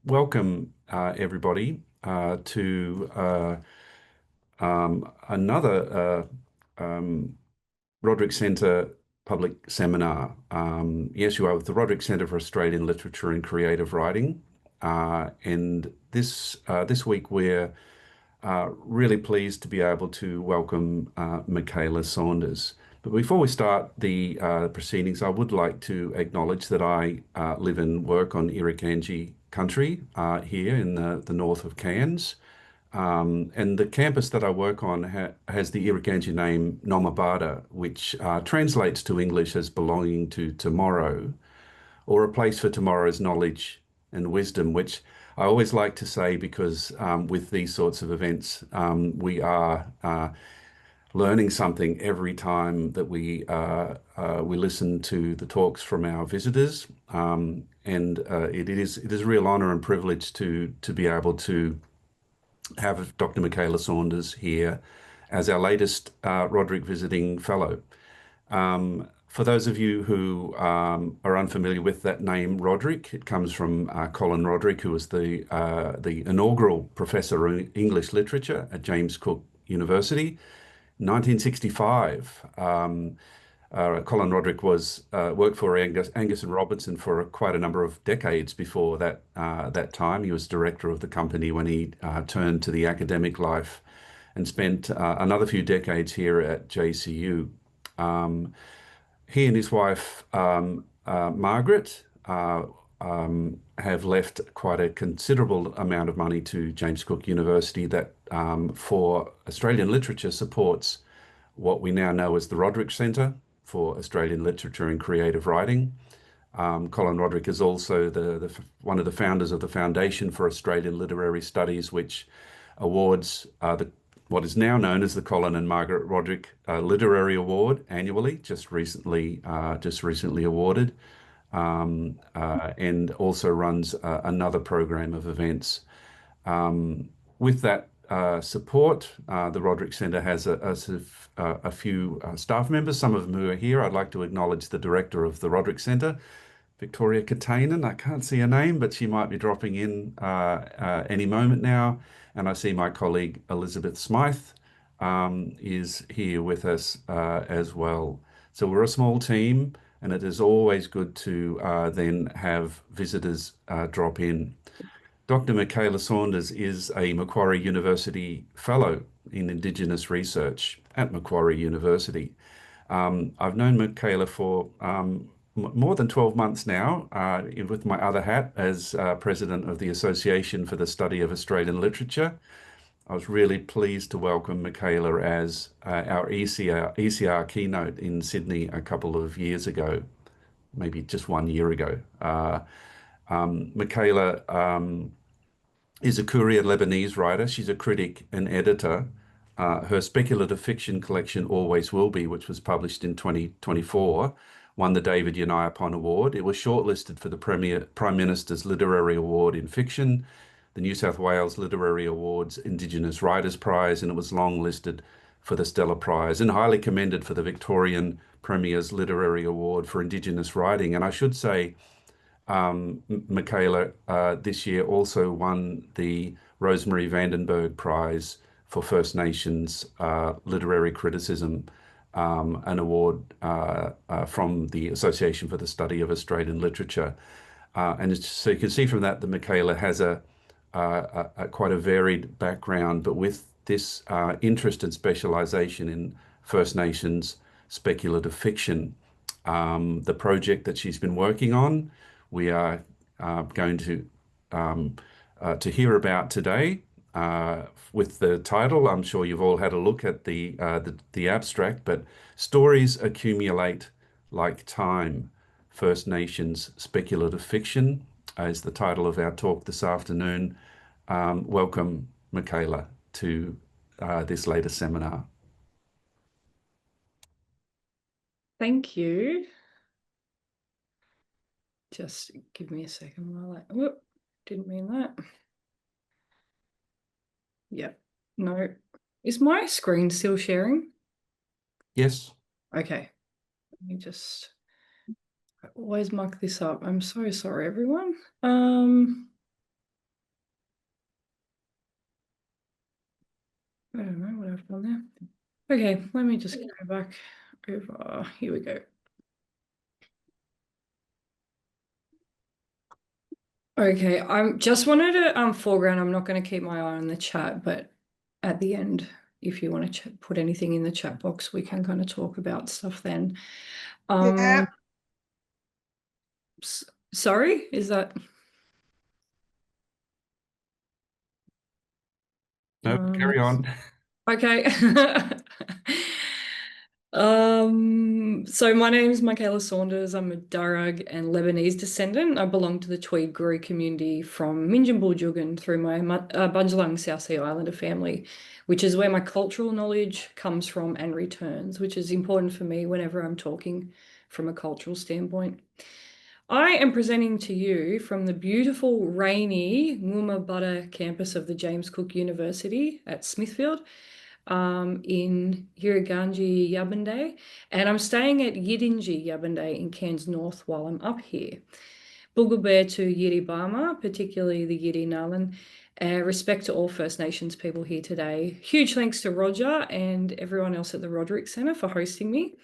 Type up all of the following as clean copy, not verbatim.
Welcome, everybody, to another Roderick Centre public seminar. Yes, you are with the Roderick Centre for Australian Literature and Creative Writing. And this week we're really pleased to be able to welcome Mykaela Saunders. But before we start the proceedings, I would like to acknowledge that I live and work on Irukandji country here in the north of Cairns. And the campus that I work on has the Irukandji name Nomabada, which translates to English as belonging to tomorrow, or a place for tomorrow's knowledge and wisdom, which I always like to say because with these sorts of events, we are learning something every time that we listen to the talks from our visitors, and it is a real honour and privilege to be able to have Dr. Mykaela Saunders here as our latest Roderick Visiting Fellow. For those of you who are unfamiliar with that name, Roderick, it comes from Colin Roderick, who was the inaugural professor of English literature at James Cook University, 1965. Colin Roderick was worked for Angus and Robertson for quite a number of decades before that time. He was director of the company when he turned to the academic life and spent another few decades here at JCU. He and his wife, Margaret, have left quite a considerable amount of money to James Cook University that for Australian literature supports what we now know as the Roderick Centre for Australian Literature and Creative Writing. Colin Roderick is also one of the founders of the Foundation for Australian Literary Studies, which awards what is now known as the Colin and Margaret Roderick Literary Award annually, just recently awarded, and also runs another program of events. With that support, the Roderick Centre has a few staff members, some of them who are here. I'd like to acknowledge the director of the Roderick Centre, Victoria Katainen. I can't see her name, but she might be dropping in any moment now. And I see my colleague Elizabeth Smythe is here with us as well. So we're a small team, and it is always good to then have visitors drop in. Dr. Mykaela Saunders is a Macquarie University Fellow in Indigenous Research at Macquarie University. I've known Mykaela for more than 12 months now, with my other hat as President of the Association for the Study of Australian Literature. I was really pleased to welcome Mykaela as our ECR keynote in Sydney a couple of years ago, maybe just 1 year ago. Mykaela is a Courier Lebanese writer. She's a critic and editor. Her speculative fiction collection, Always Will Be, which was published in 2024, won the David Yaniapon Award. It was shortlisted for the Prime Minister's Literary Award in Fiction, the New South Wales Literary Awards Indigenous Writers Prize, and it was longlisted for the Stella Prize and highly commended for the Victorian Premier's Literary Award for Indigenous Writing. And I should say, Mykaela this year also won the Rosemary Vandenberg Prize for First Nations Literary Criticism, an award from the Association for the Study of Australian Literature. And so you can see from that Mykaela has a quite a varied background, but with this interest and specialisation in First Nations speculative fiction. The project that she's been working on, we are going to hear about today with the title. I'm sure you've all had a look at the abstract, but Stories Accumulate Like Time, First Nations Speculative Fiction is the title of our talk this afternoon. Welcome, Mykaela, to this latest seminar. Thank you. Just give me a second while whoop, didn't mean that. Yep, no. Is my screen still sharing? Yes. Okay, let me I always muck this up. I'm so sorry, everyone. I don't know what I've done there. Okay, let me just go back over. Here we go. Okay, I just wanted to foreground. I'm not going to keep my eye on the chat, but at the end, if you want to put anything in the chat box, we can kind of talk about stuff then. Yeah. Sorry, is that? No, carry on. Okay. So my name is Mykaela Saunders. I'm a Darug and Lebanese descendant. I belong to the Tweed Guru community from Minjimbooljugan through my Bundjalung South Sea Islander family, which is where my cultural knowledge comes from and returns, which is important for me whenever I'm talking from a cultural standpoint. I am presenting to you from the beautiful, rainy Nguma campus of the James Cook University at Smithfield in Hiraganji Yabande, and I'm staying at Yidinji Yabande in Cairns North while I'm up here. Bugabear to Yiribama, particularly the Yiri Nalan. Respect to all First Nations people here today. Huge thanks to Roger and everyone else at the Roderick Centre for hosting me.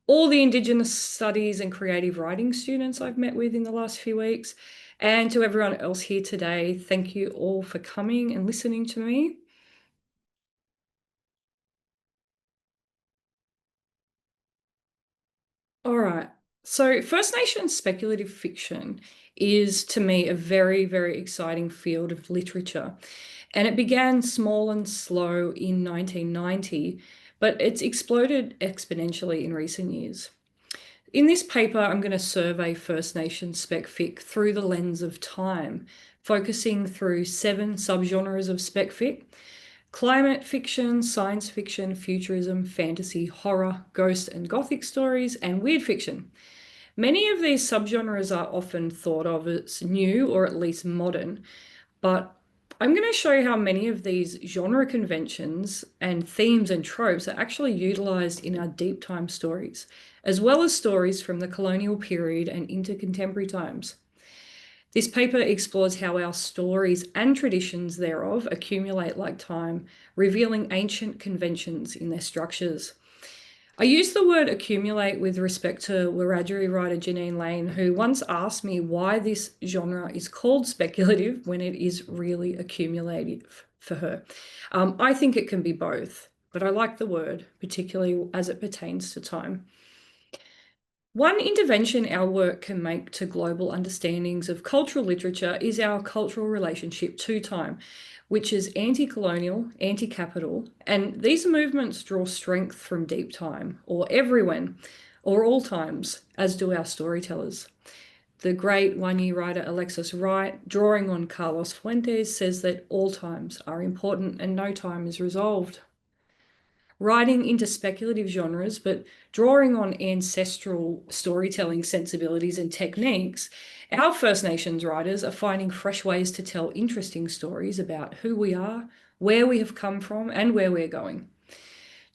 All the Indigenous Studies and Creative Writing students I've met with in the last few weeks, and to everyone else here today, thank you all for coming and listening to me. All right. So First Nations speculative fiction is, to me, a very, very exciting field of literature. And it began small and slow in 1990, but it's exploded exponentially in recent years. In this paper, I'm going to survey First Nations spec fic through the lens of time, focusing through 7 subgenres of spec fic: climate fiction, science fiction, futurism, fantasy, horror, ghost and gothic stories, and weird fiction. Many of these subgenres are often thought of as new or at least modern, but I'm going to show you how many of these genre conventions and themes and tropes are actually utilized in our deep time stories, as well as stories from the colonial period and into contemporary times. This paper explores how our stories and traditions thereof accumulate like time, revealing ancient conventions in their structures. I use the word accumulate with respect to Wiradjuri writer Janine Lane, who once asked me why this genre is called speculative when it is really accumulative for her. I think it can be both, but I like the word, particularly as it pertains to time. One intervention our work can make to global understandings of cultural literature is our cultural relationship to time, which is anti-colonial, anti-capital, and these movements draw strength from deep time, or everyone, or all times, as do our storytellers. The great one-year writer Alexis Wright, drawing on Carlos Fuentes, says that all times are important and no time is resolved. Writing into speculative genres, but drawing on ancestral storytelling sensibilities and techniques, our First Nations writers are finding fresh ways to tell interesting stories about who we are, where we have come from, and where we're going.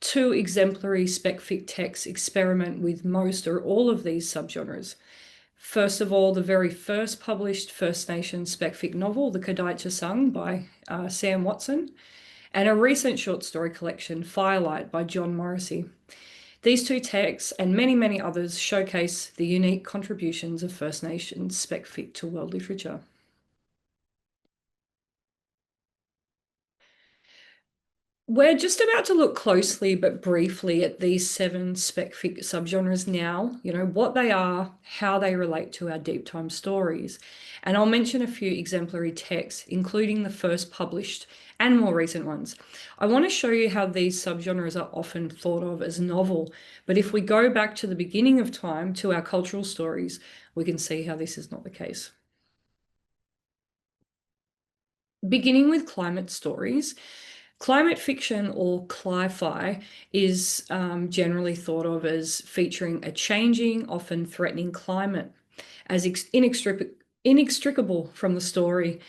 2 exemplary spec fic texts experiment with most or all of these subgenres. First of all, the very first published First Nations spec fic novel, The Kadaicha Sung by Sam Watson, and a recent short story collection, Firelight by John Morrissey. These 2 texts and many, many others showcase the unique contributions of First Nations spec fic to world literature. We're just about to look closely but briefly at these 7 spec fic subgenres now, what they are, how they relate to our deep time stories. And I'll mention a few exemplary texts, including the first published and more recent ones. I want to show you how these subgenres are often thought of as novel, but if we go back to the beginning of time, to our cultural stories, we can see how this is not the case. Beginning with climate stories, climate fiction, or cli-fi, is generally thought of as featuring a changing, often threatening climate as inextricable from the story.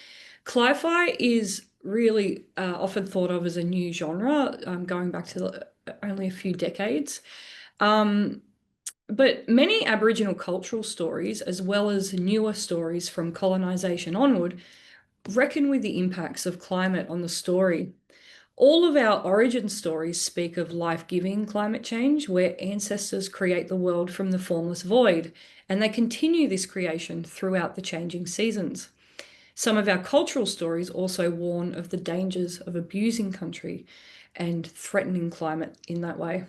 Cli-fi is really often thought of as a new genre, going back to only a few decades. But many Aboriginal cultural stories, as well as newer stories from colonisation onward, reckon with the impacts of climate on the story. All of our origin stories speak of life-giving climate change, where ancestors create the world from the formless void, and they continue this creation throughout the changing seasons. Some of our cultural stories also warn of the dangers of abusing country and threatening climate in that way.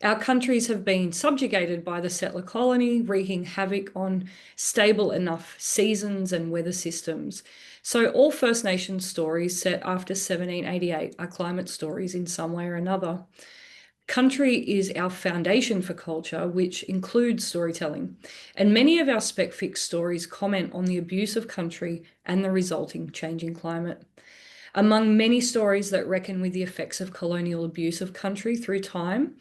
Our countries have been subjugated by the settler colony, wreaking havoc on stable enough seasons and weather systems. So all First Nations stories set after 1788 are climate stories in some way or another. Country is our foundation for culture, which includes storytelling. And many of our spec fic stories comment on the abuse of country and the resulting changing climate. Among many stories that reckon with the effects of colonial abuse of country through time,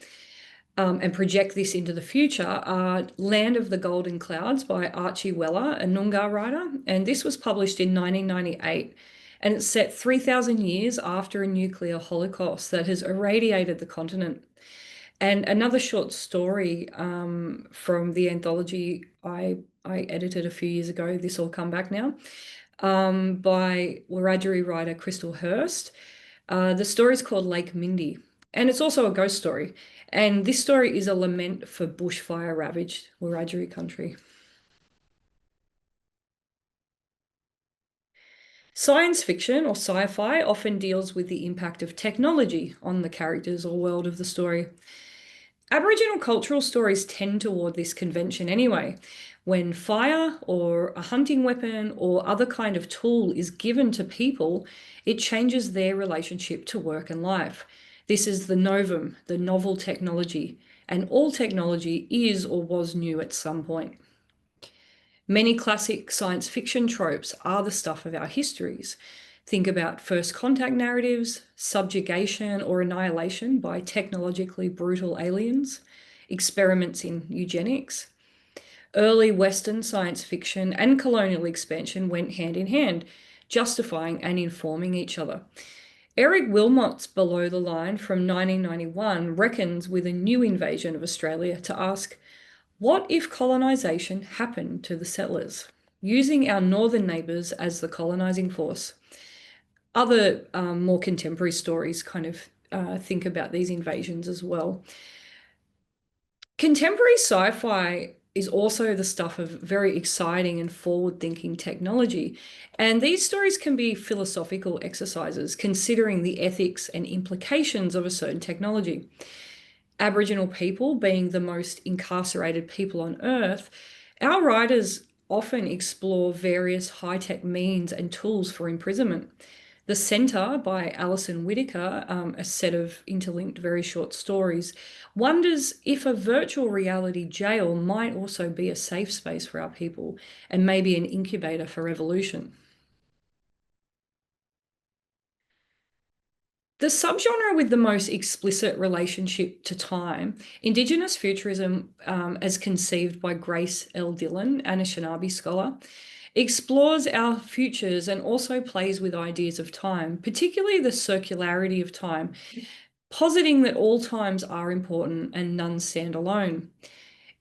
and project this into the future are Land of the Golden Clouds by Archie Weller, a Noongar writer. And this was published in 1998. And it's set 3,000 years after a nuclear holocaust that has irradiated the continent. And another short story from the anthology I edited a few years ago, This All Come Back Now, by Wiradjuri writer Crystal Hurst. The story is called Lake Mindy, and it's also a ghost story. And this story is a lament for bushfire ravaged Wiradjuri country. Science fiction or sci-fi often deals with the impact of technology on the characters or world of the story. Aboriginal cultural stories tend toward this convention anyway. When fire or a hunting weapon or other kind of tool is given to people, it changes their relationship to work and life. This is the novum, the novel technology, and all technology is or was new at some point. Many classic science fiction tropes are the stuff of our histories. Think about first contact narratives, subjugation or annihilation by technologically brutal aliens, experiments in eugenics. Early Western science fiction and colonial expansion went hand in hand, justifying and informing each other. Eric Wilmot's Below the Line from 1991 reckons with a new invasion of Australia to ask, what if colonisation happened to the settlers, using our northern neighbours as the colonising force? Other more contemporary stories kind of think about these invasions as well. Contemporary sci-fi is also the stuff of very exciting and forward-thinking technology. And these stories can be philosophical exercises, considering the ethics and implications of a certain technology. Aboriginal people being the most incarcerated people on Earth, our writers often explore various high-tech means and tools for imprisonment. The Centre by Alison Whittaker, a set of interlinked very short stories, wonders if a virtual reality jail might also be a safe space for our people and maybe an incubator for revolution. The subgenre with the most explicit relationship to time, Indigenous futurism, as conceived by Grace L. Dillon, an Anishinaabe scholar, explores our futures and also plays with ideas of time, particularly the circularity of time, positing that all times are important and none stand alone.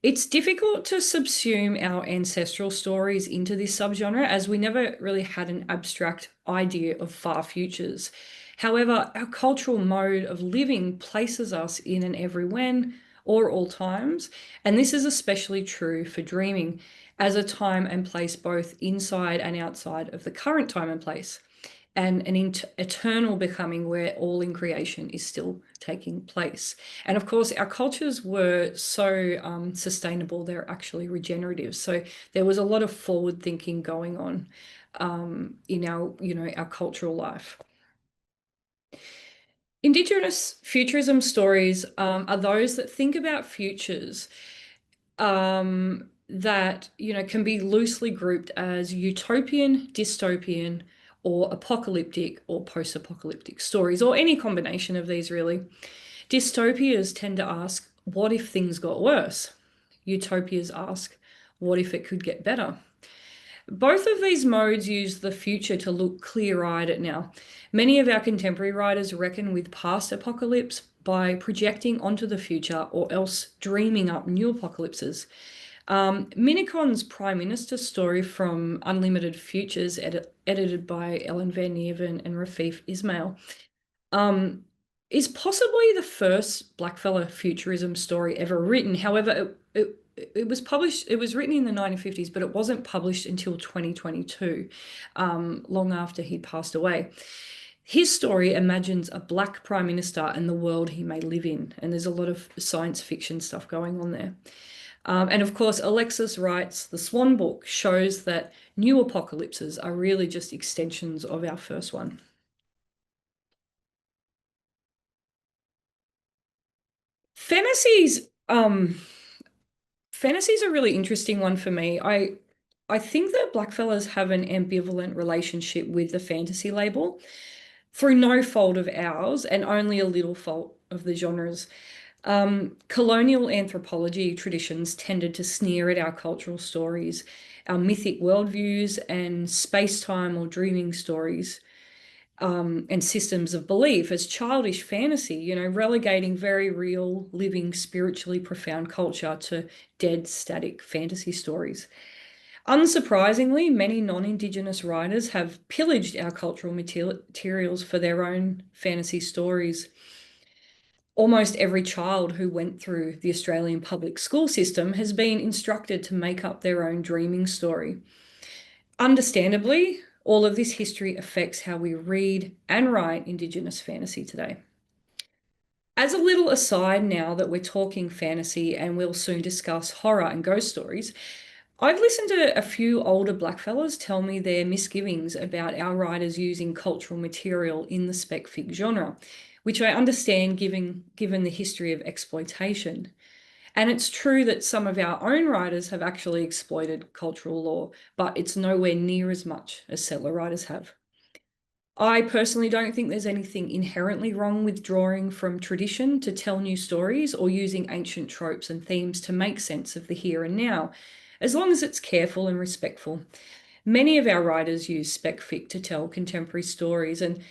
It's difficult to subsume our ancestral stories into this subgenre as we never really had an abstract idea of far futures. However, our cultural mode of living places us in an every when or all times, and this is especially true for dreaming as a time and place both inside and outside of the current time and place, and an eternal becoming where all in creation is still taking place. And of course, our cultures were so sustainable, they're actually regenerative. So there was a lot of forward thinking going on in our cultural life. Indigenous futurism stories are those that think about futures that can be loosely grouped as utopian, dystopian, or apocalyptic or post-apocalyptic stories, or any combination of these really. Dystopias tend to ask, what if things got worse? Utopias ask, what if it could get better? Both of these modes use the future to look clear-eyed at now. Many of our contemporary writers reckon with past apocalypse by projecting onto the future or else dreaming up new apocalypses. Minicon's Prime Minister story from Unlimited Futures, edited by Ellen Van Neerven and Rafif Ismail, um, is possibly the first blackfella futurism story ever written. However, it was published, it was written in the 1950s, but it wasn't published until 2022, long after he passed away. His story imagines a black prime minister and the world he may live in, and there's a lot of science fiction stuff going on there. And of course, Alexis Wright's The Swan Book shows that new apocalypses are really just extensions of our first one. Fantasies, fantasy's a really interesting one for me. I think that blackfellas have an ambivalent relationship with the fantasy label through no fault of ours and only a little fault of the genres. Colonial anthropology traditions tended to sneer at our cultural stories, our mythic worldviews, and space-time or dreaming stories, and systems of belief as childish fantasy, relegating very real, living, spiritually profound culture to dead, static fantasy stories. Unsurprisingly, many non-Indigenous writers have pillaged our cultural materials for their own fantasy stories. Almost every child who went through the Australian public school system has been instructed to make up their own dreaming story. Understandably, all of this history affects how we read and write Indigenous fantasy today. As a little aside, now that we're talking fantasy and we'll soon discuss horror and ghost stories, I've listened to a few older blackfellas tell me their misgivings about our writers using cultural material in the spec fic genre, which I understand given the history of exploitation. And it's true that some of our own writers have actually exploited cultural lore, but it's nowhere near as much as settler writers have. I personally don't think there's anything inherently wrong with drawing from tradition to tell new stories or using ancient tropes and themes to make sense of the here and now, as long as it's careful and respectful. Many of our writers use spec fic to tell contemporary stories, and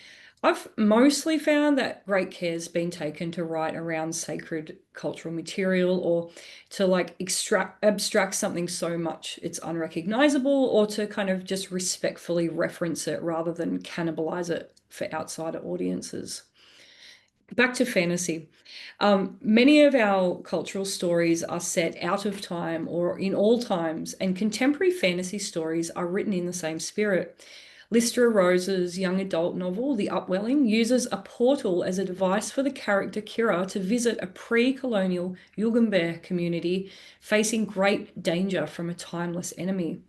I've mostly found that great care's been taken to write around sacred cultural material or to like abstract something so much it's unrecognizable, or to kind of just respectfully reference it rather than cannibalize it for outsider audiences. Back to fantasy. Many of our cultural stories are set out of time or in all times, and contemporary fantasy stories are written in the same spirit. Lister Rose's young adult novel, The Upwelling, uses a portal as a device for the character Kira to visit a pre-colonial Yugambeh community facing great danger from a timeless enemy.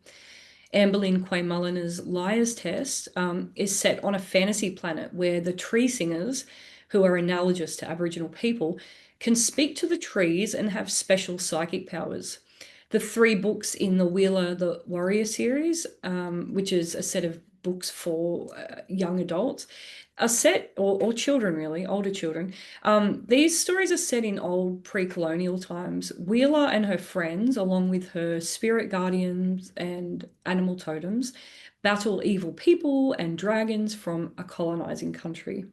Amberlynn Quay Mulliner's Liar's Test is set on a fantasy planet where the tree singers, who are analogous to Aboriginal people, can speak to the trees and have special psychic powers. The three books in the Wheeler the Warrior series, which is a set of books for young adults, are set, or children really, older children. These stories are set in old pre-colonial times. Wheeler and her friends, along with her spirit guardians and animal totems, battle evil people and dragons from a colonizing country.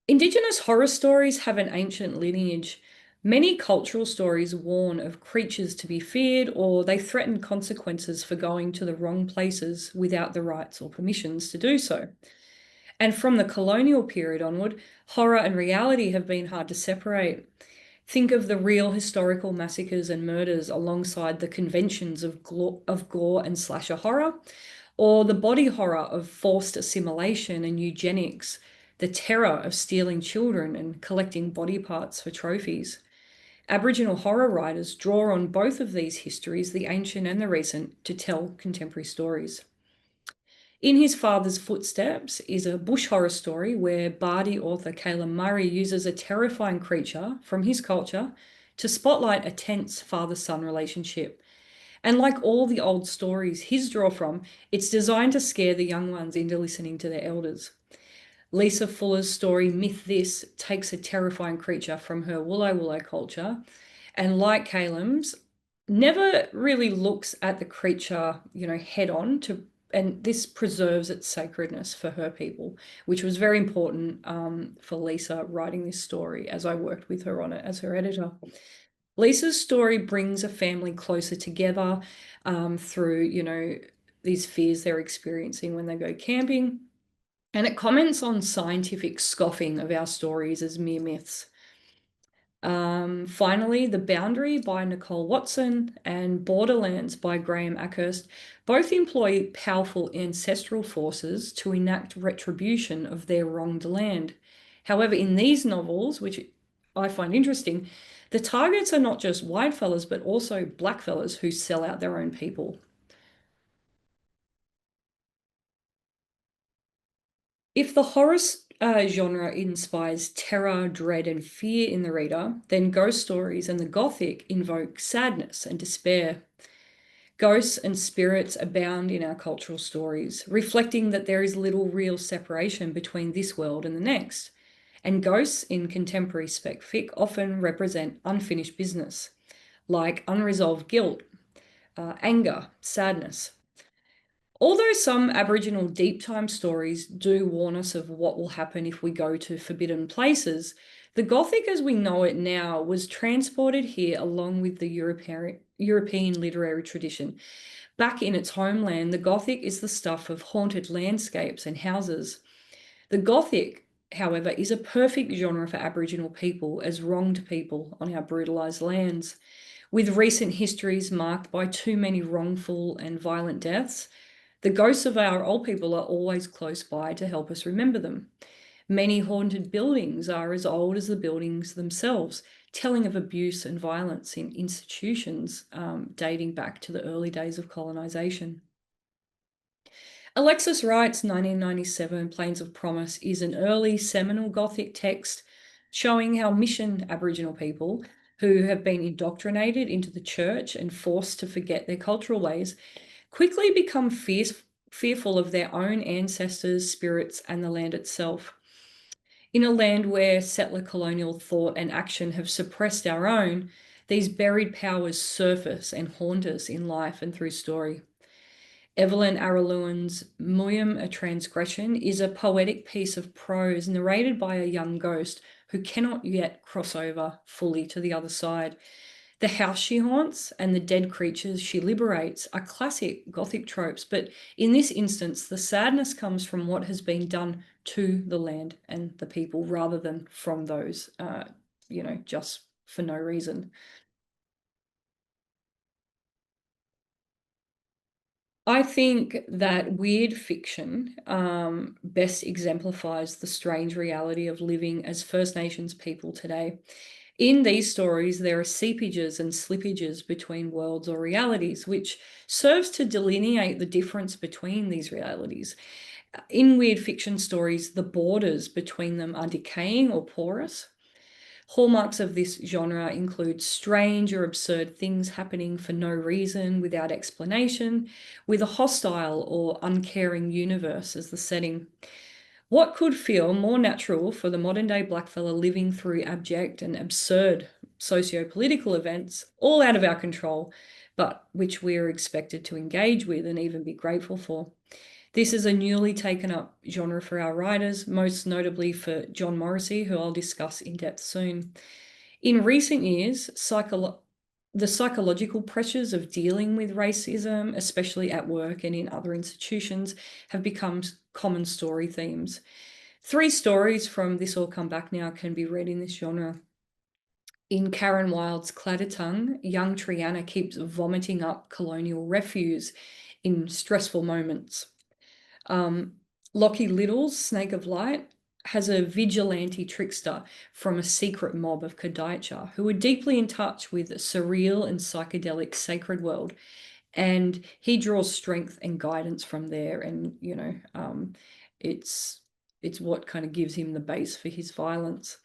Indigenous horror stories have an ancient lineage. Many cultural stories warn of creatures to be feared, or they threaten consequences for going to the wrong places without the rights or permissions to do so. And from the colonial period onward, horror and reality have been hard to separate. Think of the real historical massacres and murders alongside the conventions of gore and slasher horror, or the body horror of forced assimilation and eugenics, the terror of stealing children and collecting body parts for trophies. Aboriginal horror writers draw on both of these histories, the ancient and the recent, to tell contemporary stories. In His Father's Footsteps is a bush horror story where Bardi author Caleb Murray uses a terrifying creature from his culture to spotlight a tense father-son relationship. And like all the old stories his draw from, it's designed to scare the young ones into listening to their elders. Lisa Fuller's story, Myth This, takes a terrifying creature from her Woolai Woolai culture, and like Caleb's, never really looks at the creature, head on and this preserves its sacredness for her people, which was very important for Lisa writing this story as I worked with her on it as her editor. Lisa's story brings a family closer together through, these fears they're experiencing when they go camping. And it comments on scientific scoffing of our stories as mere myths. Finally, The Boundary by Nicole Watson and Borderlands by Graham Ackhurst both employ powerful ancestral forces to enact retribution of their wronged land. However, in these novels, which I find interesting, the targets are not just white fellas, but also black fellas who sell out their own people. If the horror genre inspires terror, dread, and fear in the reader, then ghost stories and the Gothic invoke sadness and despair. Ghosts and spirits abound in our cultural stories, reflecting that there is little real separation between this world and the next. And ghosts in contemporary spec fic often represent unfinished business, like unresolved guilt, anger, sadness. Although some Aboriginal deep time stories do warn us of what will happen if we go to forbidden places, the Gothic as we know it now was transported here along with the European literary tradition. Back in its homeland, the Gothic is the stuff of haunted landscapes and houses. The Gothic, however, is a perfect genre for Aboriginal people as wronged people on our brutalised lands. With recent histories marked by too many wrongful and violent deaths, the ghosts of our old people are always close by to help us remember them. Many haunted buildings are as old as the buildings themselves, telling of abuse and violence in institutions dating back to the early days of colonisation. Alexis Wright's 1997 Plains of Promise is an early seminal Gothic text showing how mission Aboriginal people, who have been indoctrinated into the church and forced to forget their cultural ways, quickly become fearful of their own ancestors, spirits, and the land itself. In a land where settler colonial thought and action have suppressed our own, these buried powers surface and haunt us in life and through story. Evelyn Araluen Muyam, A Transgression, is a poetic piece of prose narrated by a young ghost who cannot yet cross over fully to the other side. The house she haunts and the dead creatures she liberates are classic Gothic tropes, but in this instance, the sadness comes from what has been done to the land and the people rather than from those, just for no reason. I think that weird fiction best exemplifies the strange reality of living as First Nations people today. In these stories, there are seepages and slippages between worlds or realities, which serves to delineate the difference between these realities. In weird fiction stories, the borders between them are decaying or porous. Hallmarks of this genre include strange or absurd things happening for no reason, without explanation, with a hostile or uncaring universe as the setting. What could feel more natural for the modern day blackfella living through abject and absurd socio-political events, all out of our control, but which we are expected to engage with and even be grateful for? This is a newly taken up genre for our writers, most notably for John Morrissey, who I'll discuss in depth soon. In recent years, the psychological pressures of dealing with racism, especially at work and in other institutions, have become common story themes. 3 stories from This All Come Back Now can be read in this genre. In Karen Wilde's Clattertongue, young Triana keeps vomiting up colonial refuse in stressful moments. Lockie Little's Snake of Light has a vigilante trickster from a secret mob of Kadaitcha who are deeply in touch with a surreal and psychedelic sacred world. And he draws strength and guidance from there. And, it's what kind of gives him the base for his violence.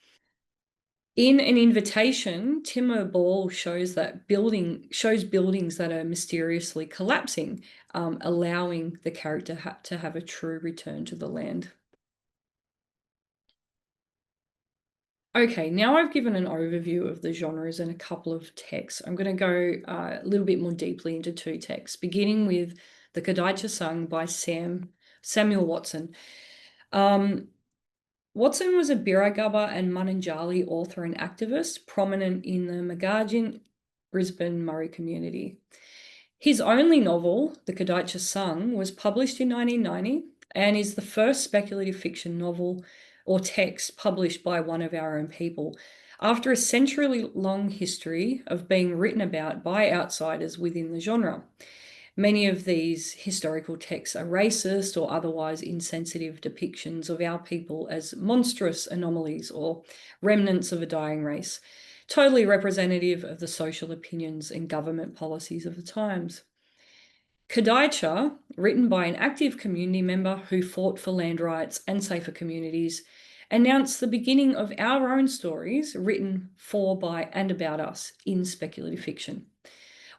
In An Invitation, Timur Ball shows buildings that are mysteriously collapsing, allowing the character to have a true return to the land. Okay, now I've given an overview of the genres and a couple of texts. I'm going to go a little bit more deeply into 2 texts, beginning with The Kadaitcha Sung by Samuel Watson. Watson was a Birragubba and Mununjali author and activist, prominent in the Magajin, Brisbane, Murray community. His only novel, The Kadaitcha Sung, was published in 1990 and is the first speculative fiction novel or text published by one of our own people, after a century-long history of being written about by outsiders within the genre. Many of these historical texts are racist or otherwise insensitive depictions of our people as monstrous anomalies or remnants of a dying race, totally representative of the social opinions and government policies of the times. Kadaitcha, written by an active community member who fought for land rights and safer communities, announced the beginning of our own stories written for, by, and about us in speculative fiction.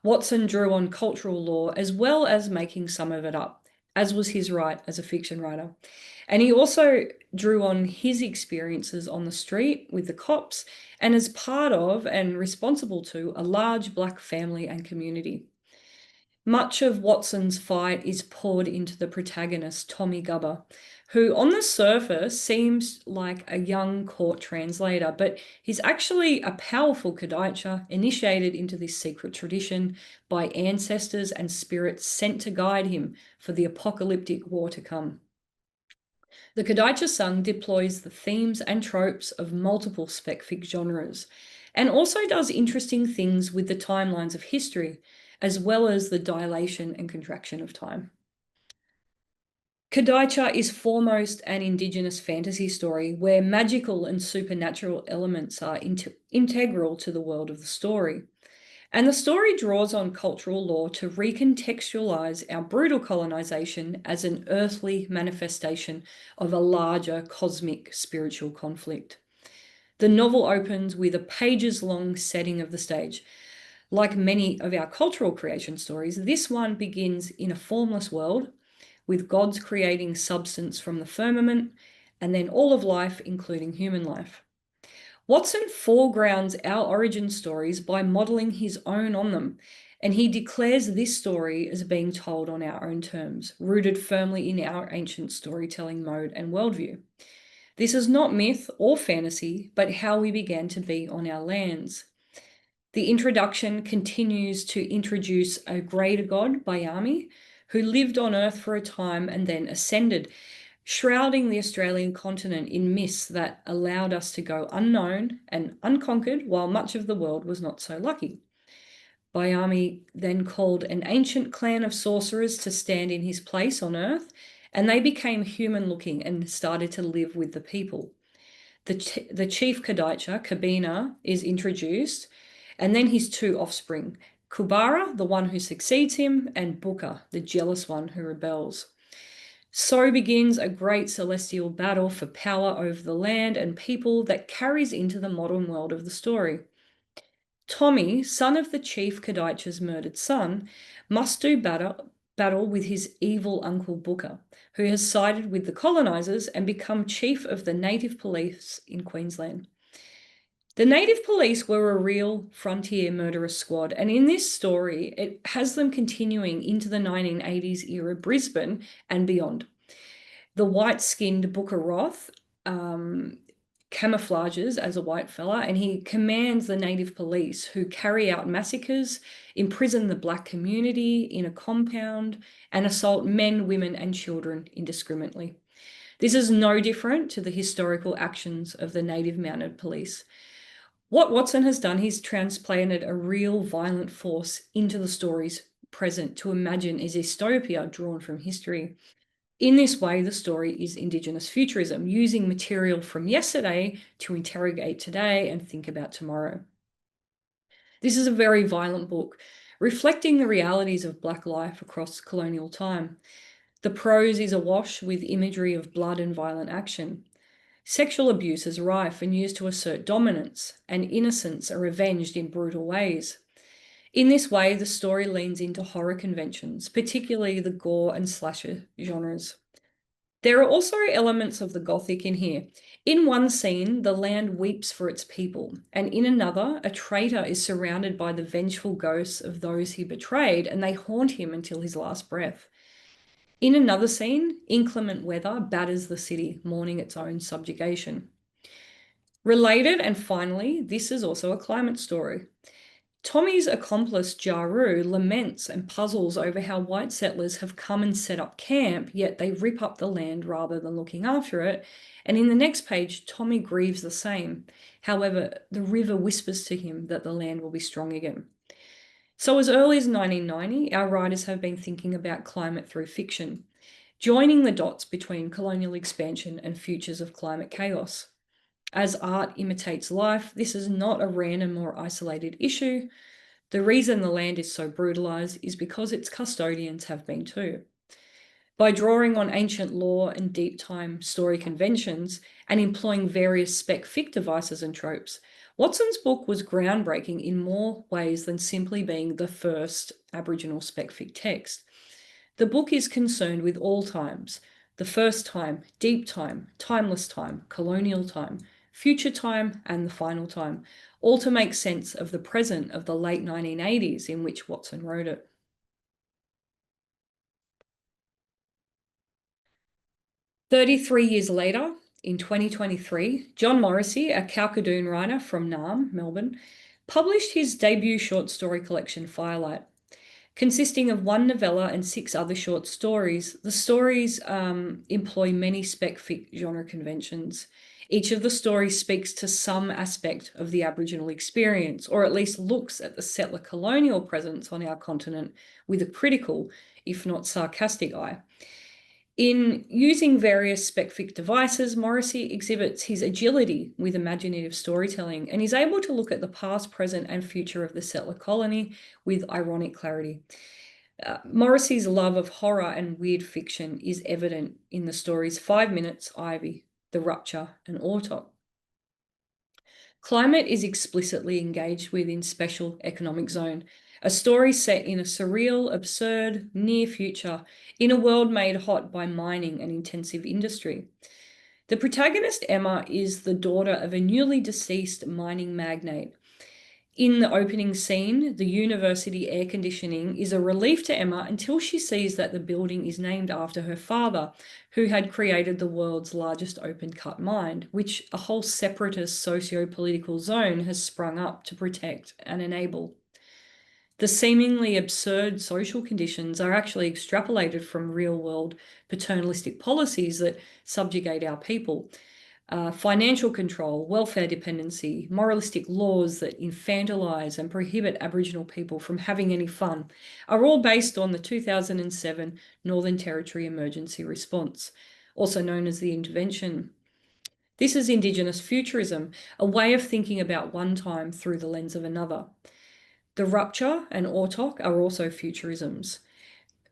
Watson drew on cultural lore as well as making some of it up, as was his right as a fiction writer. And he also drew on his experiences on the street with the cops and as part of and responsible to a large Black family and community. Much of Watson's fight is poured into the protagonist, Tommy Gubber, who on the surface seems like a young court translator, but he's actually a powerful Kadaitcha initiated into this secret tradition by ancestors and spirits sent to guide him for the apocalyptic war to come. The Kadaitcha Sung deploys the themes and tropes of multiple spec fic genres, and also does interesting things with the timelines of history, as well as the dilation and contraction of time. Kadaitcha is foremost an Indigenous fantasy story where magical and supernatural elements are integral to the world of the story. And the story draws on cultural lore to recontextualize our brutal colonization as an earthly manifestation of a larger cosmic spiritual conflict. The novel opens with a pages-long setting of the stage. Like many of our cultural creation stories, this one begins in a formless world, with gods creating substance from the firmament, and then all of life, including human life. Watson foregrounds our origin stories by modelling his own on them, and he declares this story as being told on our own terms, rooted firmly in our ancient storytelling mode and worldview. This is not myth or fantasy, but how we began to be on our lands. The introduction continues to introduce a greater god, Bayami, who lived on Earth for a time and then ascended, shrouding the Australian continent in mists that allowed us to go unknown and unconquered, while much of the world was not so lucky. Bayami then called an ancient clan of sorcerers to stand in his place on Earth, and they became human-looking and started to live with the people. The chief Kadaitcha, Kabina, is introduced, and then his two offspring, Kubara, the one who succeeds him, and Buka, the jealous one who rebels. So begins a great celestial battle for power over the land and people that carries into the modern world of the story. Tommy, son of the chief Kadaitcha's murdered son, must do battle with his evil uncle Booker, who has sided with the colonizers and become chief of the native police in Queensland. The native police were a real frontier murderous squad, and in this story, it has them continuing into the 1980s era Brisbane and beyond. The white-skinned Booker Roth camouflages as a white fella, and he commands the native police who carry out massacres, imprison the Black community in a compound, and assault men, women, and children indiscriminately. This is no different to the historical actions of the native mounted police. What Watson has done, he's transplanted a real violent force into the stories present to imagine a dystopia drawn from history. In this way, the story is Indigenous futurism, using material from yesterday to interrogate today and think about tomorrow. This is a very violent book, reflecting the realities of Black life across colonial time. The prose is awash with imagery of blood and violent action. Sexual abuse is rife and used to assert dominance, and innocents are revenged in brutal ways. In this way, the story leans into horror conventions, particularly the gore and slasher genres. There are also elements of the Gothic in here. In one scene, the land weeps for its people, and in another, a traitor is surrounded by the vengeful ghosts of those he betrayed, and they haunt him until his last breath. In another scene, inclement weather batters the city, mourning its own subjugation. Related, and finally, this is also a climate story. Tommy's accomplice, Jaru, laments and puzzles over how white settlers have come and set up camp, yet they rip up the land rather than looking after it. And in the next page, Tommy grieves the same. However, the river whispers to him that the land will be strong again. So as early as 1990, our writers have been thinking about climate through fiction, joining the dots between colonial expansion and futures of climate chaos. As art imitates life, this is not a random or isolated issue. The reason the land is so brutalized is because its custodians have been too. By drawing on ancient lore and deep time story conventions and employing various spec fic devices and tropes, Watson's book was groundbreaking in more ways than simply being the first Aboriginal spec fic text. The book is concerned with all times: the first time, deep time, timeless time, colonial time, future time, and the final time, all to make sense of the present of the late 1980s in which Watson wrote it. 33 years later, in 2023, John Morrissey, a Kalkadoon writer from Naarm, Melbourne, published his debut short story collection, Firelight. Consisting of one novella and 6 other short stories, the stories employ many spec fic genre conventions. Each of the stories speaks to some aspect of the Aboriginal experience, or at least looks at the settler colonial presence on our continent with a critical, if not sarcastic, eye. In using various spec fic devices, Morrissey exhibits his agility with imaginative storytelling and is able to look at the past, present, and future of the settler colony with ironic clarity. Morrissey's love of horror and weird fiction is evident in the stories 5 Minutes, Ivy, The Rupture, and Autok. Climate is explicitly engaged with in Special Economic Zone, a story set in a surreal, absurd, near future, in a world made hot by mining and intensive industry. The protagonist, Emma, is the daughter of a newly deceased mining magnate. In the opening scene, the university air conditioning is a relief to Emma until she sees that the building is named after her father, who had created the world's largest open-cut mine, which a whole separatist socio-political zone has sprung up to protect and enable. The seemingly absurd social conditions are actually extrapolated from real-world paternalistic policies that subjugate our people. Financial control, welfare dependency, moralistic laws that infantilize and prohibit Aboriginal people from having any fun are all based on the 2007 Northern Territory Emergency Response, also known as the Intervention. This is Indigenous futurism, a way of thinking about one time through the lens of another. The Rupture and Autok are also futurisms.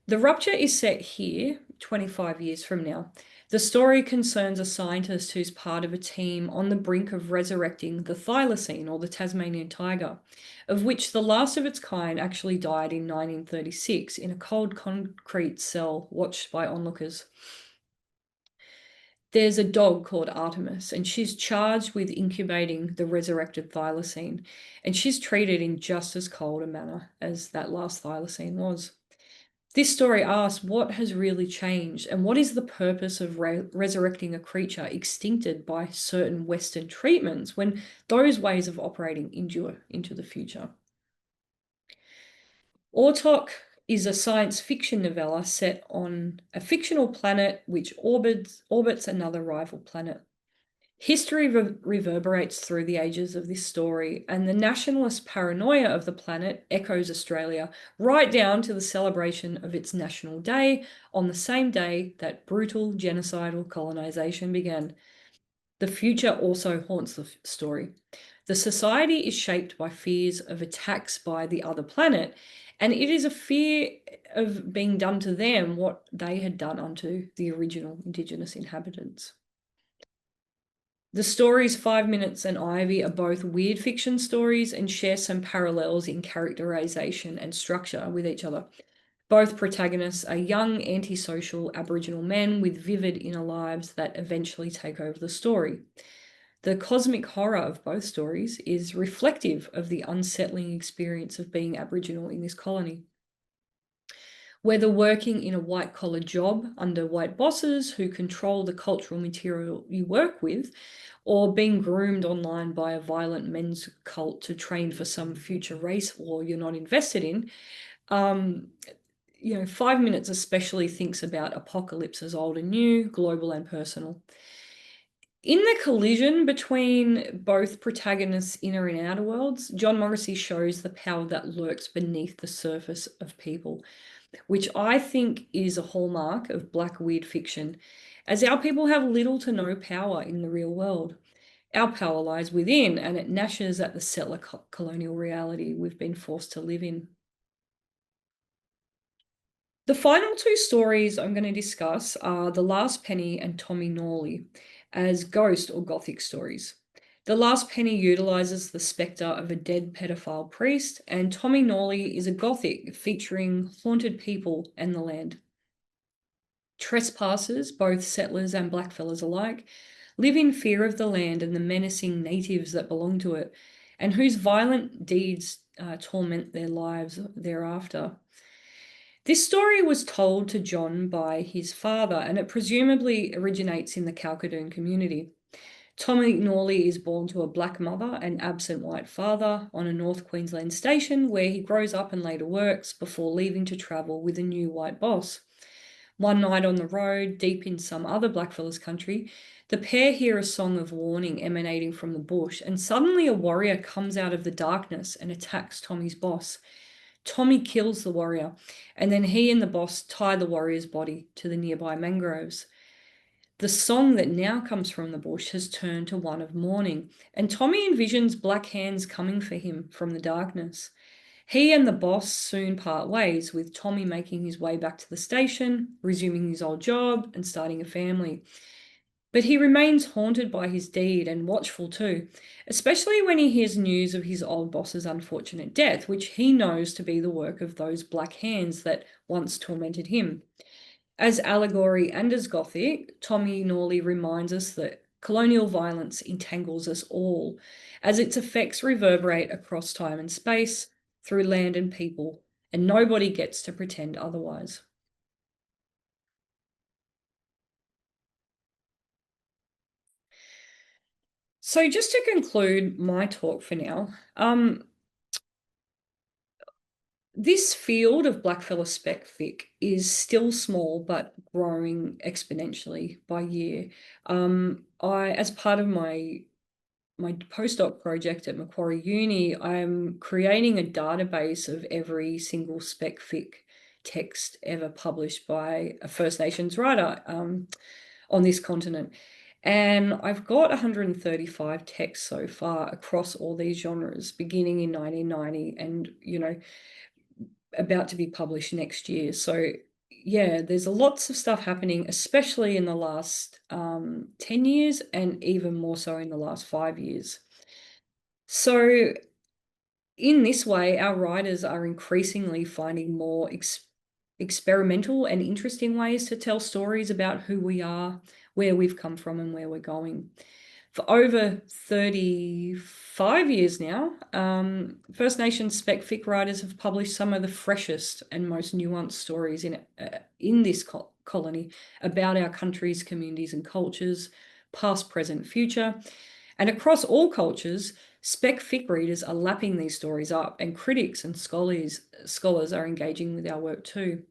The Rupture is set here, 25 years from now. The story concerns a scientist who's part of a team on the brink of resurrecting the thylacine, or the Tasmanian tiger, of which the last of its kind actually died in 1936 in a cold concrete cell watched by onlookers. There's a dog called Artemis, and she's charged with incubating the resurrected thylacine, and she's treated in just as cold a manner as that last thylacine was. This story asks what has really changed and what is the purpose of resurrecting a creature extincted by certain Western treatments when those ways of operating endure into the future. Autok is a science fiction novella set on a fictional planet which orbits another rival planet. History reverberates through the ages of this story, and the nationalist paranoia of the planet echoes Australia right down to the celebration of its National Day on the same day that brutal genocidal colonisation began. The future also haunts the story. The society is shaped by fears of attacks by the other planet, and it is a fear of being done to them what they had done unto the original Indigenous inhabitants. The stories 5 Minutes and Ivy are both weird fiction stories and share some parallels in characterization and structure with each other. Both protagonists are young, antisocial Aboriginal men with vivid inner lives that eventually take over the story. The cosmic horror of both stories is reflective of the unsettling experience of being Aboriginal in this colony. Whether working in a white-collar job under white bosses who control the cultural material you work with, or being groomed online by a violent men's cult to train for some future race war you're not invested in, 5 Minutes especially thinks about apocalypse as old and new, global and personal. In the collision between both protagonists' inner and outer worlds, John Morrissey shows the power that lurks beneath the surface of people, which I think is a hallmark of Black weird fiction, as our people have little to no power in the real world. Our power lies within, and it gnashes at the settler colonial reality we've been forced to live in. The final two stories I'm going to discuss are The Last Penny and Tommy Norley as ghost or gothic stories. The Last Penny utilizes the spectre of a dead pedophile priest, and Tommy Norley is a gothic featuring haunted people and the land. Trespassers, both settlers and blackfellas alike, live in fear of the land and the menacing natives that belong to it, and whose violent deeds torment their lives thereafter. This story was told to John by his father, and it presumably originates in the Kalkadoon community. Tommy Norley is born to a black mother and absent white father on a North Queensland station where he grows up and later works before leaving to travel with a new white boss. One night on the road, deep in some other blackfellas country, the pair hear a song of warning emanating from the bush, and suddenly a warrior comes out of the darkness and attacks Tommy's boss. Tommy kills the warrior, and then he and the boss tie the warrior's body to the nearby mangroves. The song that now comes from the bush has turned to one of mourning, and Tommy envisions black hands coming for him from the darkness. He and the boss soon part ways, with Tommy making his way back to the station, resuming his old job, and starting a family. But he remains haunted by his deed and watchful too, especially when he hears news of his old boss's unfortunate death, which he knows to be the work of those black hands that once tormented him. As allegory and as Gothic, Tommy Norley reminds us that colonial violence entangles us all, as its effects reverberate across time and space, through land and people, and nobody gets to pretend otherwise. So just to conclude my talk for now, this field of blackfella spec fic is still small but growing exponentially by year. As part of my postdoc project at Macquarie Uni, I'm creating a database of every single spec fic text ever published by a First Nations writer on this continent. And I've got 135 texts so far across all these genres, beginning in 1990 and, about to be published next year. So yeah, there's lots of stuff happening, especially in the last 10 years and even more so in the last 5 years. So in this way, our writers are increasingly finding more experimental and interesting ways to tell stories about who we are, where we've come from, and where we're going. For over 35 years now, First Nations spec fic writers have published some of the freshest and most nuanced stories in this colony about our countries, communities, and cultures, past, present, future. And across all cultures, spec fic readers are lapping these stories up, and critics and scholars are engaging with our work too.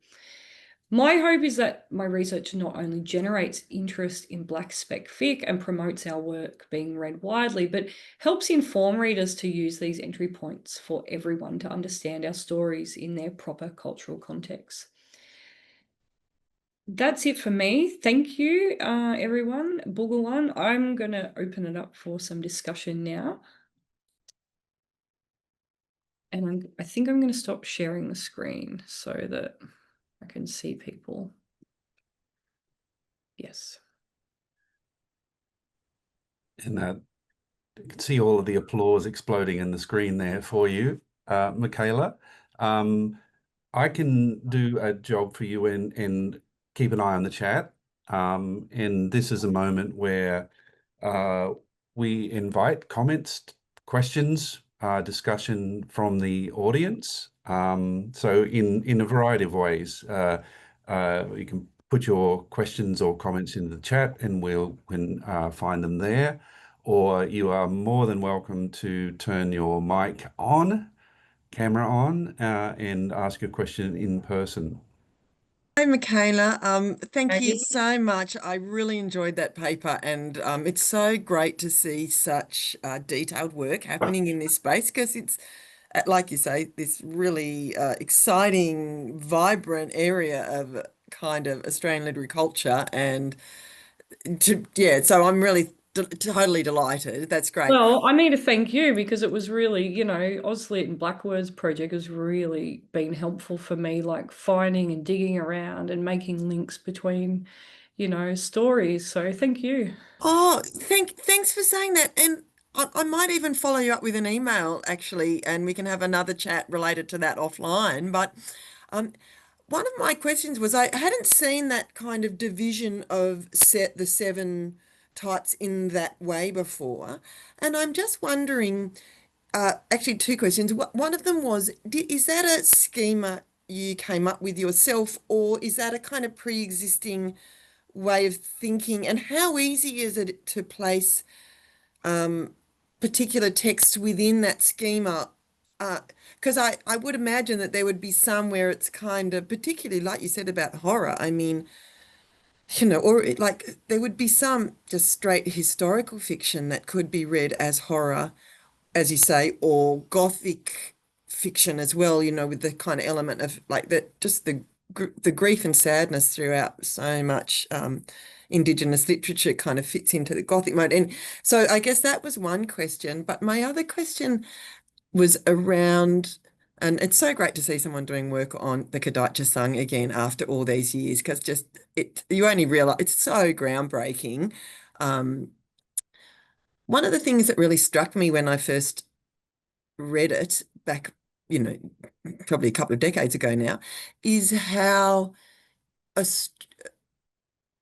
My hope is that my research not only generates interest in Black spec fic and promotes our work being read widely, but helps inform readers to use these entry points for everyone to understand our stories in their proper cultural context. That's it for me. Thank you, everyone. Bugawan, I'm going to open it up for some discussion now. And I think I'm going to stop sharing the screen so that I can see people. Yes. And you can see all of the applause exploding in the screen there for you, Mykaela. I can do a job for you and keep an eye on the chat. And this is a moment where we invite comments, questions, discussion from the audience. So in a variety of ways, you can put your questions or comments in the chat, and we'll can find them there. Or you are more than welcome to turn your mic on, camera on, and ask a question in person. Hi, Mykaela. Thank you so much. I really enjoyed that paper, and it's so great to see such detailed work happening in this space because it's, like you say, this really exciting, vibrant area of kind of Australian literary culture. And yeah, so I'm really totally delighted. That's great. Well, I need to thank you because it was really, Auslit and Blackwords project has really been helpful for me, like finding and digging around and making links between, stories. So thank you. Oh, thanks for saying that. And I might even follow you up with an email actually, and we can have another chat related to that offline. But um, one of my questions was I hadn't seen that kind of division of the seven types in that way before. And I'm just wondering, actually two questions. One of them was, is that a schema you came up with yourself, or is that a kind of pre-existing way of thinking? And how easy is it to place particular texts within that schema? Because I would imagine that there would be some where it's kind of, particularly like you said about horror. I mean, like there would be some just straight historical fiction that could be read as horror, as you say, or gothic fiction as well, with the kind of element of like that, just the grief and sadness throughout so much Indigenous literature kind of fits into the gothic mode. And so I guess that was one question. But my other question was around, and it's so great to see someone doing work on the Kadaitcha sung again after all these years, because just you only realize it's so groundbreaking. Um, One of the things that really struck me when I first read it back, you know, probably a couple of decades ago now, is how a,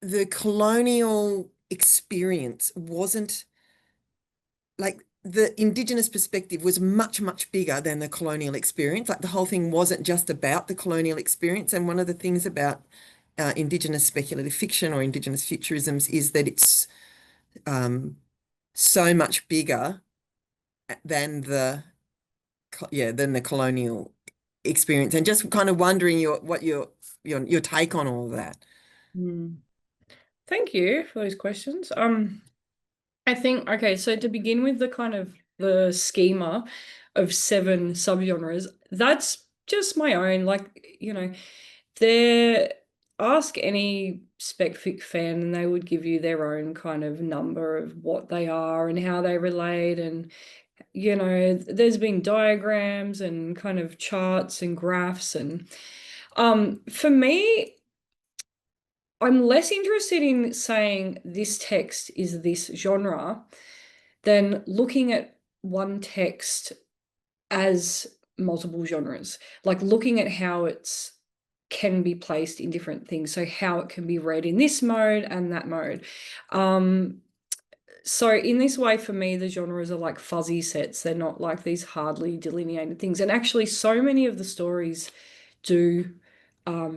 the colonial experience wasn't like the Indigenous perspective was much, much bigger than the colonial experience. Like the whole thing wasn't just about the colonial experience. And one of the things about Indigenous speculative fiction or Indigenous futurisms is that it's so much bigger than the colonial experience, and just kind of wondering your take on all of that. Mm. Thank you for those questions. I think, okay, so to begin with the kind of the schema of seven subgenres, that's just my own, like, there, ask any spec fic fan and they would give you their own kind of number of what they are and how they relate. And, there's been diagrams and kind of charts and graphs. And for me, I'm less interested in saying this text is this genre than looking at one text as multiple genres, like looking at how it's can be placed in different things. So how it can be read in this mode and that mode. So in this way, for me, the genres are like fuzzy sets. They're not like these hardly delineated things. And actually, so many of the stories do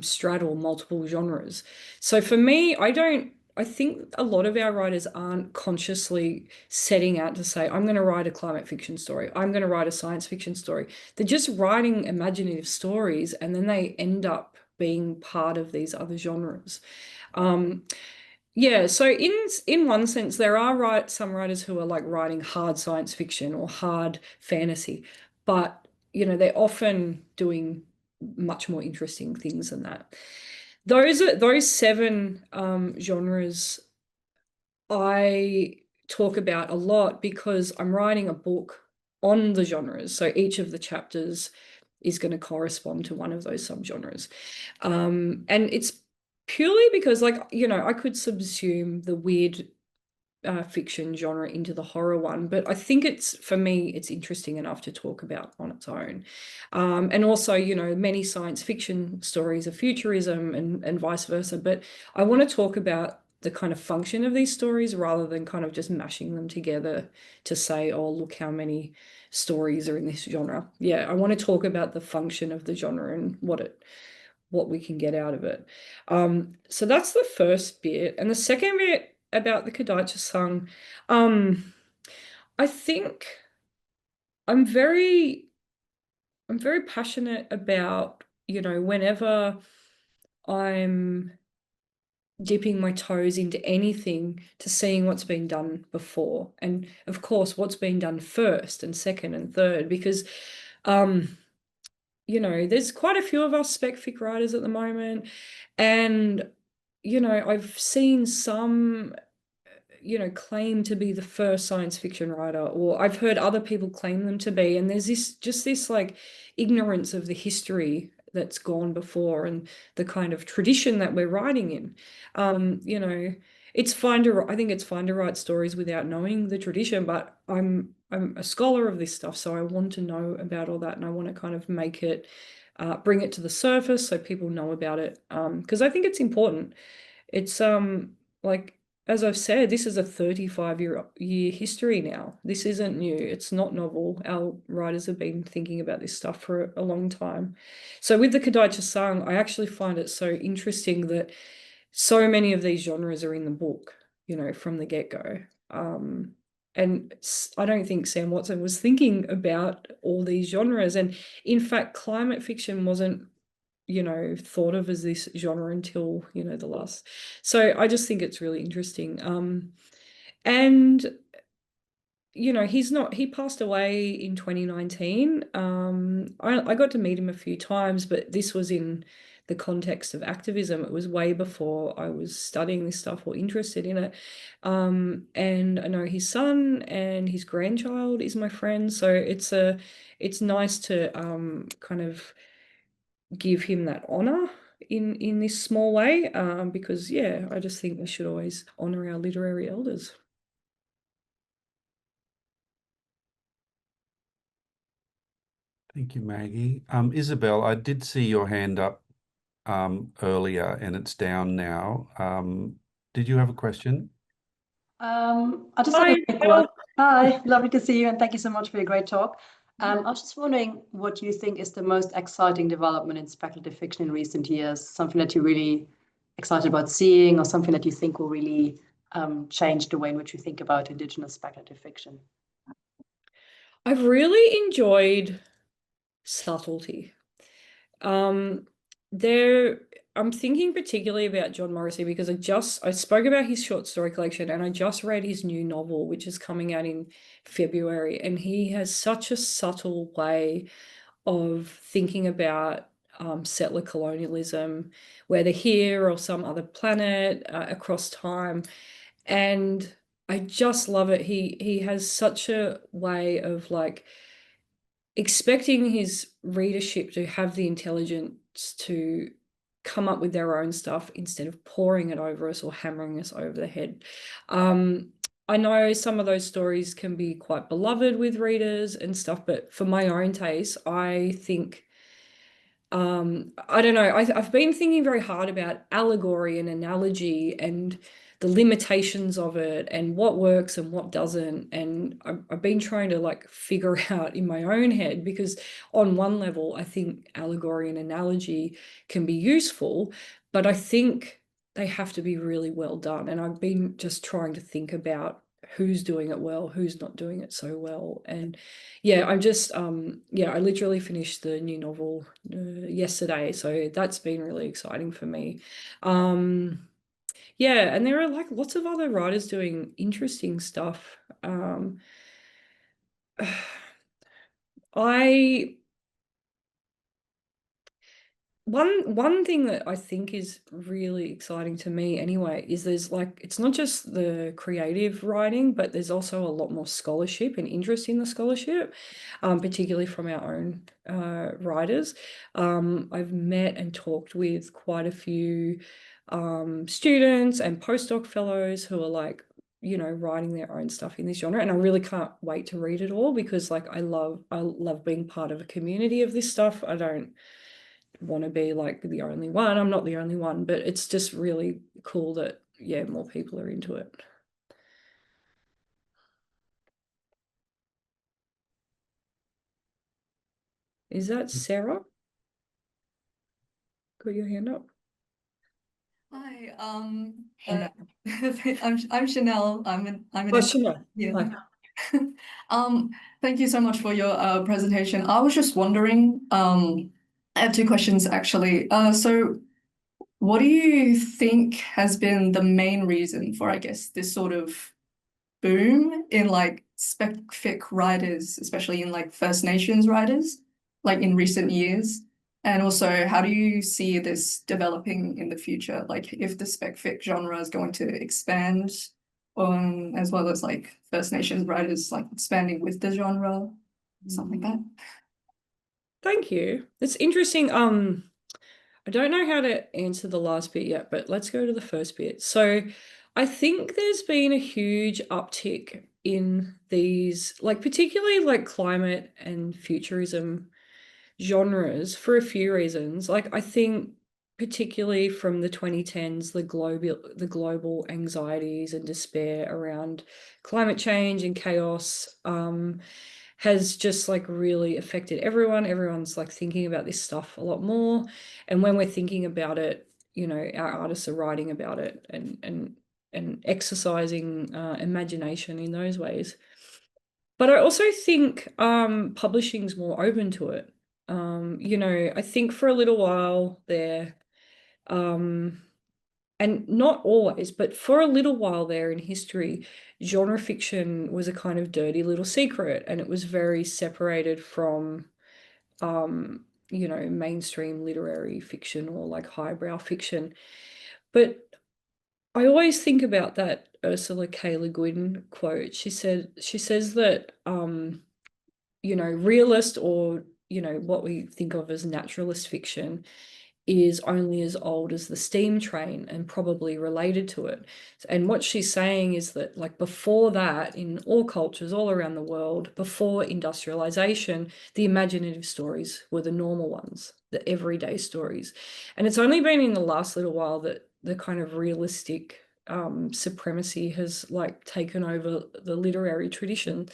straddle multiple genres. So for me, I think a lot of our writers aren't consciously setting out to say, I'm going to write a climate fiction story. I'm going to write a science fiction story. They're just writing imaginative stories and then they end up being part of these other genres. Yeah, so in one sense, there are some writers who are like writing hard science fiction or hard fantasy, but they're often doing much more interesting things than that. Those seven genres I talk about a lot because I'm writing a book on the genres. So each of the chapters is going to correspond to one of those subgenres. And it's purely because, like, I could subsume the weird fiction genre into the horror one, but I think for me, it's interesting enough to talk about on its own. And also, many science fiction stories are futurism and vice versa, but I want to talk about the kind of function of these stories rather than kind of just mashing them together to say, oh, look how many stories are in this genre. Yeah, I want to talk about the function of the genre and what we can get out of it. So that's the first bit. And the second bit about the Kadacha song, I think I'm very passionate about, whenever I'm dipping my toes into anything, to seeing what's been done before. And of course, what's been done first and second and third, because there's quite a few of us spec fic writers at the moment. And, I've seen some, claim to be the first science fiction writer, or I've heard other people claim them to be. And there's this like ignorance of the history that's gone before and the kind of tradition that we're writing in. I think it's fine to write stories without knowing the tradition, but I'm a scholar of this stuff, so I want to know about all that, and I want to kind of make it, bring it to the surface so people know about it, because I think it's important. It's like, as I've said, this is a 35-year history now. This isn't new. It's not novel. Our writers have been thinking about this stuff for a long time. So with the Kadacha Sang, I actually find it so interesting that so many of these genres are in the book, from the get-go. And I don't think Sam Watson was thinking about all these genres. And in fact, climate fiction wasn't thought of as this genre until the last. So I just think it's really interesting. And he passed away in 2019. I got to meet him a few times, but this was in the context of activism. It was way before I was studying this stuff or interested in it. And I know his son and his grandchild is my friend, so it's nice to kind of give him that honor in this small way, because yeah, I just think we should always honor our literary elders. Thank you, Maggie. Isabel, I did see your hand up earlier and it's down now. Did you have a question? I just had Hi, a quick one. Hi, lovely to see you, and thank you so much for your great talk. I was just wondering what you think is the most exciting development in speculative fiction in recent years, something that you're really excited about seeing, or something that you think will really change the way in which you think about Indigenous speculative fiction. I've really enjoyed subtlety. There, I'm thinking particularly about John Morrissey because I spoke about his short story collection, and I just read his new novel, which is coming out in February, and he has such a subtle way of thinking about settler colonialism, whether here or some other planet, across time. And I just love it. He has such a way of like expecting his readership to have the intelligence to come up with their own stuff instead of pouring it over us or hammering us over the head. I know some of those stories can be quite beloved with readers and stuff, but for my own taste, I think, I don't know, I've been thinking very hard about allegory and analogy and the limitations of it and what works and what doesn't. And I've been trying to like figure out in my own head, because on one level, I think allegory and analogy can be useful, but I think they have to be really well done. And I've been just trying to think about who's doing it well, who's not doing it so well. And yeah, I'm just yeah, I literally finished the new novel yesterday, so that's been really exciting for me. Yeah, and there are like lots of other writers doing interesting stuff. I One thing that I think is really exciting to me anyway is there's like, it's not just the creative writing, but there's also a lot more scholarship and interest in the scholarship, particularly from our own writers. I've met and talked with quite a few students and postdoc fellows who are like, writing their own stuff in this genre, and I really can't wait to read it all, because like I love being part of a community of this stuff. I don't want to be like the only one. I'm not the only one, but it's just really cool that yeah, more people are into it. Is that Sarah? Got your hand up? Hi, I'm Chanel. I'm an Chanel. yeah. Hi. Thank you so much for your presentation. I was just wondering, I have two questions actually. So what do you think has been the main reason for, I guess, this sort of boom in like spec fic writers, especially in like First Nations writers, like in recent years? And also, how do you see this developing in the future? Like if the spec fic genre is going to expand, as well as like First Nations writers like expanding with the genre, something like that. Thank you. It's interesting. I don't know how to answer the last bit yet, but let's go to the first bit. So I think there's been a huge uptick in these, like particularly like climate and futurism genres for a few reasons. Like I think particularly from the 2010s, the global anxieties and despair around climate change and chaos has just like really affected everyone. Everyone's like thinking about this stuff a lot more. And when we're thinking about it, you know, our artists are writing about it and exercising imagination in those ways. But I also think publishing's more open to it. You know, I think for a little while there, and not always, but for a little while there in history, genre fiction was a kind of dirty little secret, and it was very separated from, you know, mainstream literary fiction or like highbrow fiction. But I always think about that Ursula K. Le Guin quote. She says that you know, realist or, you know, what we think of as naturalist fiction is only as old as the steam train and probably related to it. And what she's saying is that, like, before that, in all cultures all around the world, before industrialization, the imaginative stories were the normal ones, the everyday stories. And it's only been in the last little while that the kind of realistic supremacy has like taken over the literary tradition.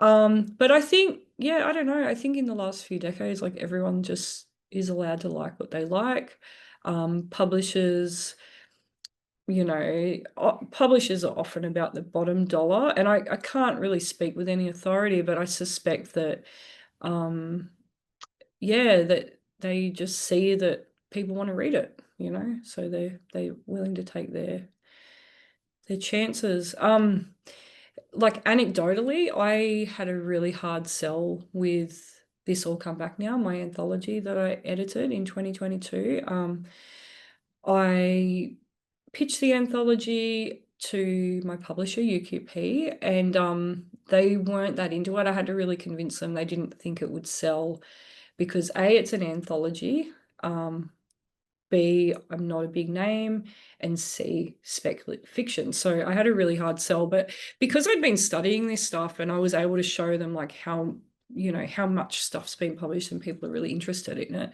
But I think, yeah, I don't know. I think in the last few decades, like everyone just is allowed to like what they like. Publishers, you know, publishers are often about the bottom dollar, and I can't really speak with any authority, but I suspect that, yeah, that they just see that people want to read it, you know, so they're willing to take their chances. Like anecdotally, I had a really hard sell with This All Come Back Now, my anthology that I edited in 2022. I pitched the anthology to my publisher, UQP, and they weren't that into it. I had to really convince them. They didn't think it would sell because A, it's an anthology. B, I'm not a big name, and C, speculative fiction. So I had a really hard sell, but because I'd been studying this stuff and I was able to show them like how, you know, how much stuff's been published and people are really interested in it,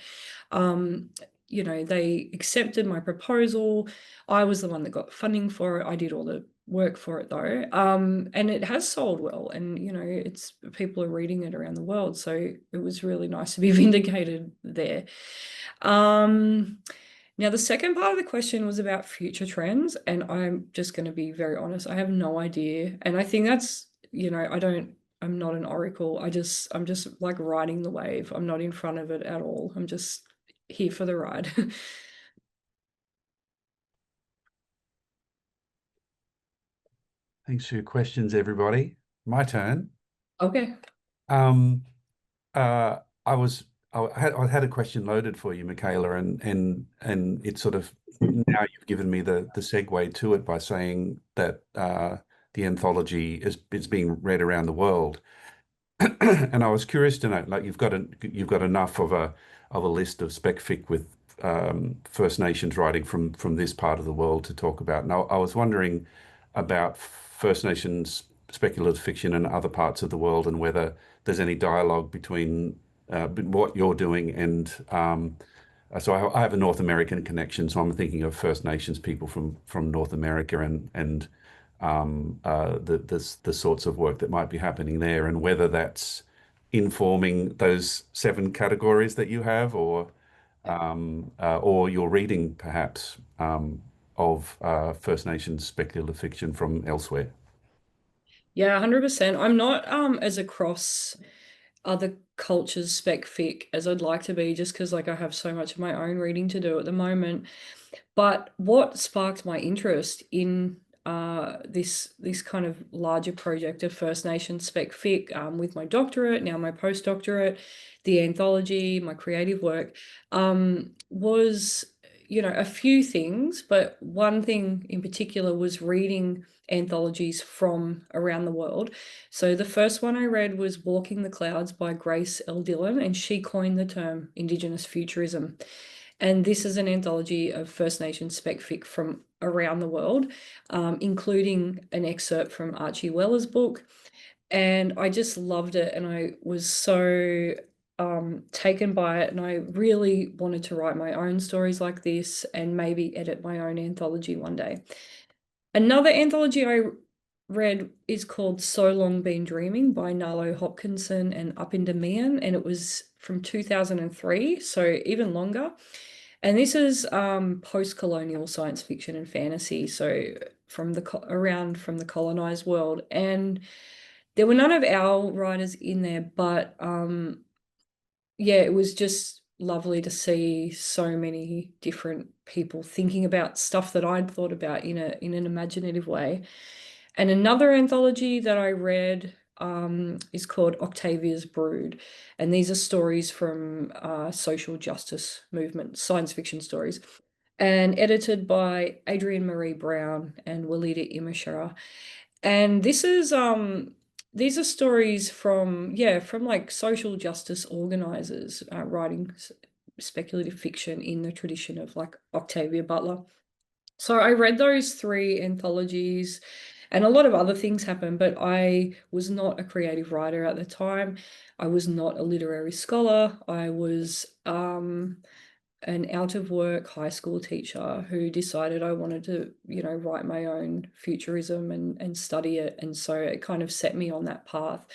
you know, they accepted my proposal. I was the one that got funding for it. I did all the work for it though. And it has sold well, and you know, it's people are reading it around the world. So it was really nice to be vindicated there. Now, the second part of the question was about future trends, and I'm just going to be very honest. I have no idea. And I think that's, you know, I'm not an oracle. I'm just like riding the wave. I'm not in front of it at all. I'm just here for the ride. Thanks for your questions, everybody. My turn. Okay. Um, I had a question loaded for you, Mykaela, and it sort of now you've given me the segue to it by saying that the anthology is being read around the world. And I was curious to know, like you've got enough of a list of spec fic with First Nations writing from this part of the world to talk about. Now, I was wondering about First Nations speculative fiction in other parts of the world and whether there's any dialogue between what you're doing and so I have a North American connection, so I'm thinking of First Nations people from North America and the sorts of work that might be happening there, and whether that's informing those 7 categories that you have, or your reading perhaps of First Nations speculative fiction from elsewhere. Yeah, 100%. I'm not as across other cultures spec fic as I'd like to be, just because like I have so much of my own reading to do at the moment. But what sparked my interest in this kind of larger project of First Nations spec fic, with my doctorate, now my postdoctorate, the anthology, my creative work, was, a few things, but one thing in particular was reading anthologies from around the world. So the first one I read was Walking the Clouds by Grace L. Dillon, and she coined the term Indigenous futurism. And this is an anthology of First Nations spec fic from around the world, including an excerpt from Archie Weller's book. And I just loved it, and I was so taken by it, and I really wanted to write my own stories like this and maybe edit my own anthology one day. Another anthology I read is called So Long Been Dreaming by Nalo Hopkinson and Upinda Mian, and it was from 2003, so even longer. And this is post-colonial science fiction and fantasy, so from the colonized world. And there were none of our writers in there, but yeah, it was just lovely to see so many different people thinking about stuff that I'd thought about in an imaginative way. And another anthology that I read is called Octavia's Brood, and these are stories from social justice movement, science fiction stories, and edited by Adrienne Marie Brown and Walida Imashara. And these are stories from like social justice organizers writing speculative fiction in the tradition of like Octavia Butler. So I read those 3 anthologies, and a lot of other things happened, but I was not a creative writer at the time. I was not a literary scholar. I was an out of work high school teacher who decided I wanted to, write my own futurism and study it. And so it kind of set me on that path.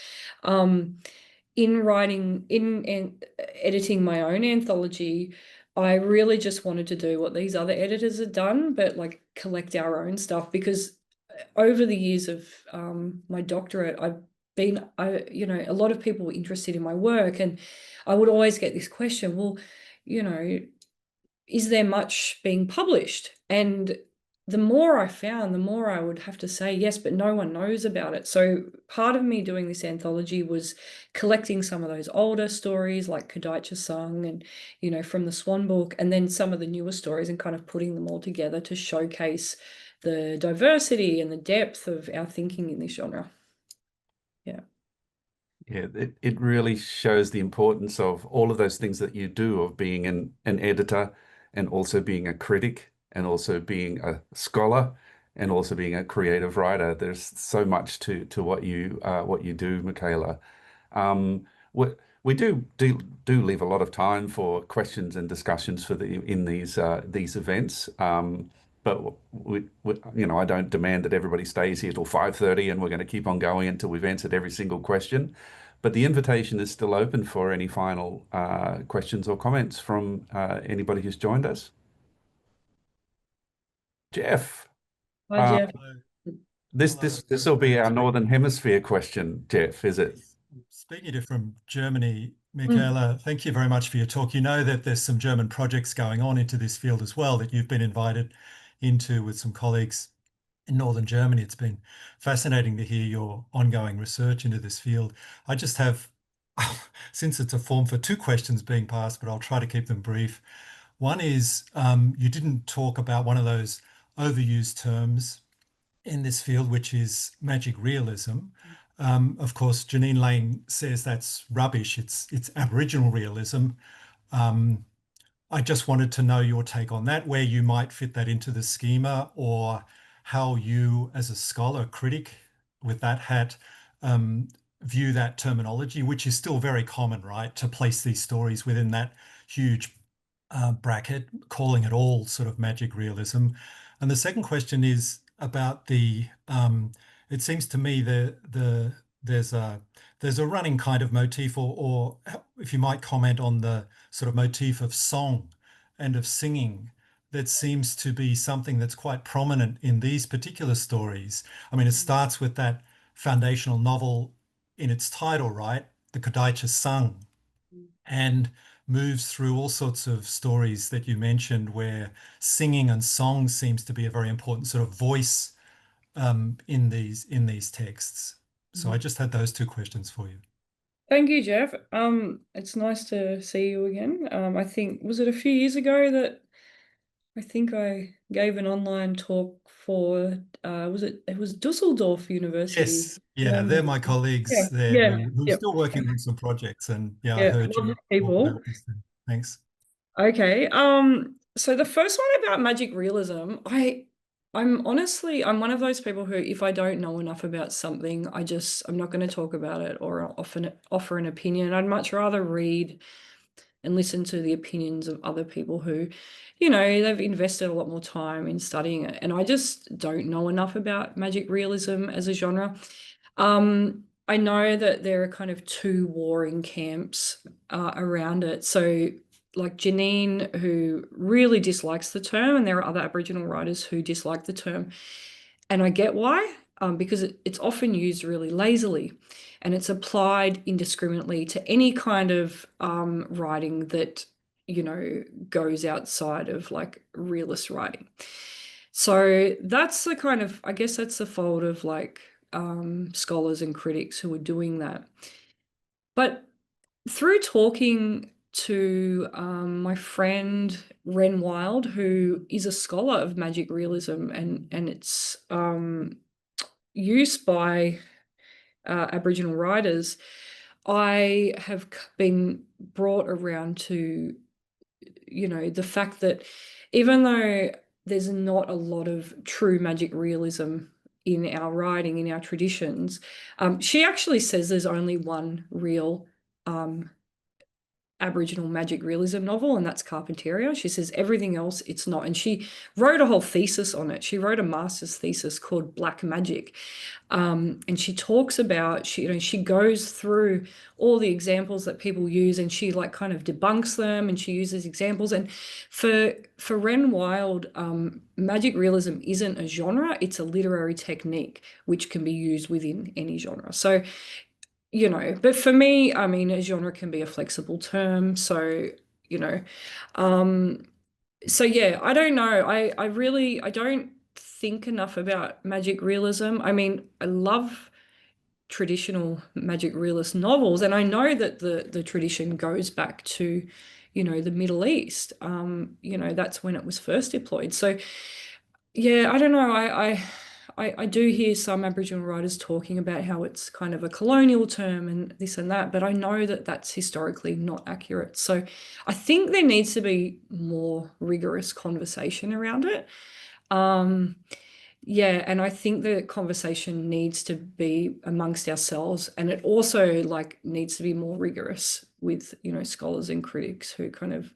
In editing my own anthology, I really just wanted to do what these other editors had done, but like collect our own stuff, because over the years of my doctorate, a lot of people were interested in my work, and I would always get this question, well, is there much being published? And the more I found, the more I would have to say yes, but no one knows about it. So part of me doing this anthology was collecting some of those older stories like Kadaicha Sung and, from the Swan Book, and then some of the newer stories, and kind of putting them all together to showcase the diversity and the depth of our thinking in this genre. Yeah. Yeah, it really shows the importance of all of those things that you do, of being an editor and also being a critic and also being a scholar and also being a creative writer. There's so much to what you do, Mykaela. We, we do leave a lot of time for questions and discussions in these events. But I don't demand that everybody stays here till 5:30 and we're going to keep on going until we've answered every single question. But the invitation is still open for any final questions or comments from anybody who's joined us. Jeff, Hi, Jeff. this will be our Northern Hemisphere question, Jeff, is it? Speaking to from Germany, Mykaela, thank you very much for your talk. You know that there's some German projects going on into this field as well that you've been invited into with some colleagues in Northern Germany. It's been fascinating to hear your ongoing research into this field. I just have, since it's a form for 2 questions being passed, but I'll try to keep them brief. One is, you didn't talk about one of those overused terms in this field, which is magic realism. Of course, Janine Lane says that's rubbish. It's Aboriginal realism. I just wanted to know your take on that, where you might fit that into the schema, or how you, as a scholar, critic with that hat, view that terminology, which is still very common, right? To place these stories within that huge bracket, calling it all sort of magic realism. And the second question is about the, it seems to me there's a running kind of motif, or if you might comment on the sort of motif of song and of singing that seems to be something that's quite prominent in these particular stories. I mean, it starts with that foundational novel in its title, right? The Kodaicha Sung, and moves through all sorts of stories that you mentioned where singing and song seems to be a very important sort of voice in these texts. So I just had those two questions for you. Thank you, Jeff. It's nice to see you again. I think, was it a few years ago that I think I gave an online talk for, it was Dusseldorf University. Yes, yeah, they're my colleagues there Yeah, who are yep. still working on some projects, and yeah, I Yeah, heard you lovely talk people. about this thing. Thanks. Okay. So the first one about magic realism, I'm honestly, I'm one of those people who, if I don't know enough about something, I'm not going to talk about it or offer an opinion. I'd much rather read and listen to the opinions of other people who, they've invested a lot more time in studying it. And I just don't know enough about magic realism as a genre. I know that there are kind of two warring camps around it. So like Janine, who really dislikes the term, and there are other Aboriginal writers who dislike the term. And I get why, because it's often used really lazily, and it's applied indiscriminately to any kind of writing that, goes outside of like realist writing. So that's the kind of, I guess that's the fault of like scholars and critics who are doing that. But through talking to my friend Ren Wild, who is a scholar of magic realism, and its use by Aboriginal writers, I have been brought around to, the fact that even though there's not a lot of true magic realism in our writing, in our traditions, she actually says there's only one real Aboriginal magic realism novel, and that's Carpentaria. She says everything else, it's not. And she wrote a whole thesis on it. She wrote a master's thesis called Black Magic. And she talks about, she goes through all the examples that people use, and she like kind of debunks them, and she uses examples. And for Ren Wild, magic realism isn't a genre, it's a literary technique which can be used within any genre. So but for me, I mean, a genre can be a flexible term. So, so yeah, I don't know. I don't think enough about magic realism. I mean, I love traditional magic realist novels, and I know that the tradition goes back to, the Middle East. That's when it was first deployed. So yeah, I don't know. I do hear some Aboriginal writers talking about how it's kind of a colonial term and this and that, but I know that that's historically not accurate. So I think there needs to be more rigorous conversation around it. Yeah, and I think the conversation needs to be amongst ourselves, and it also like needs to be more rigorous with, scholars and critics who kind of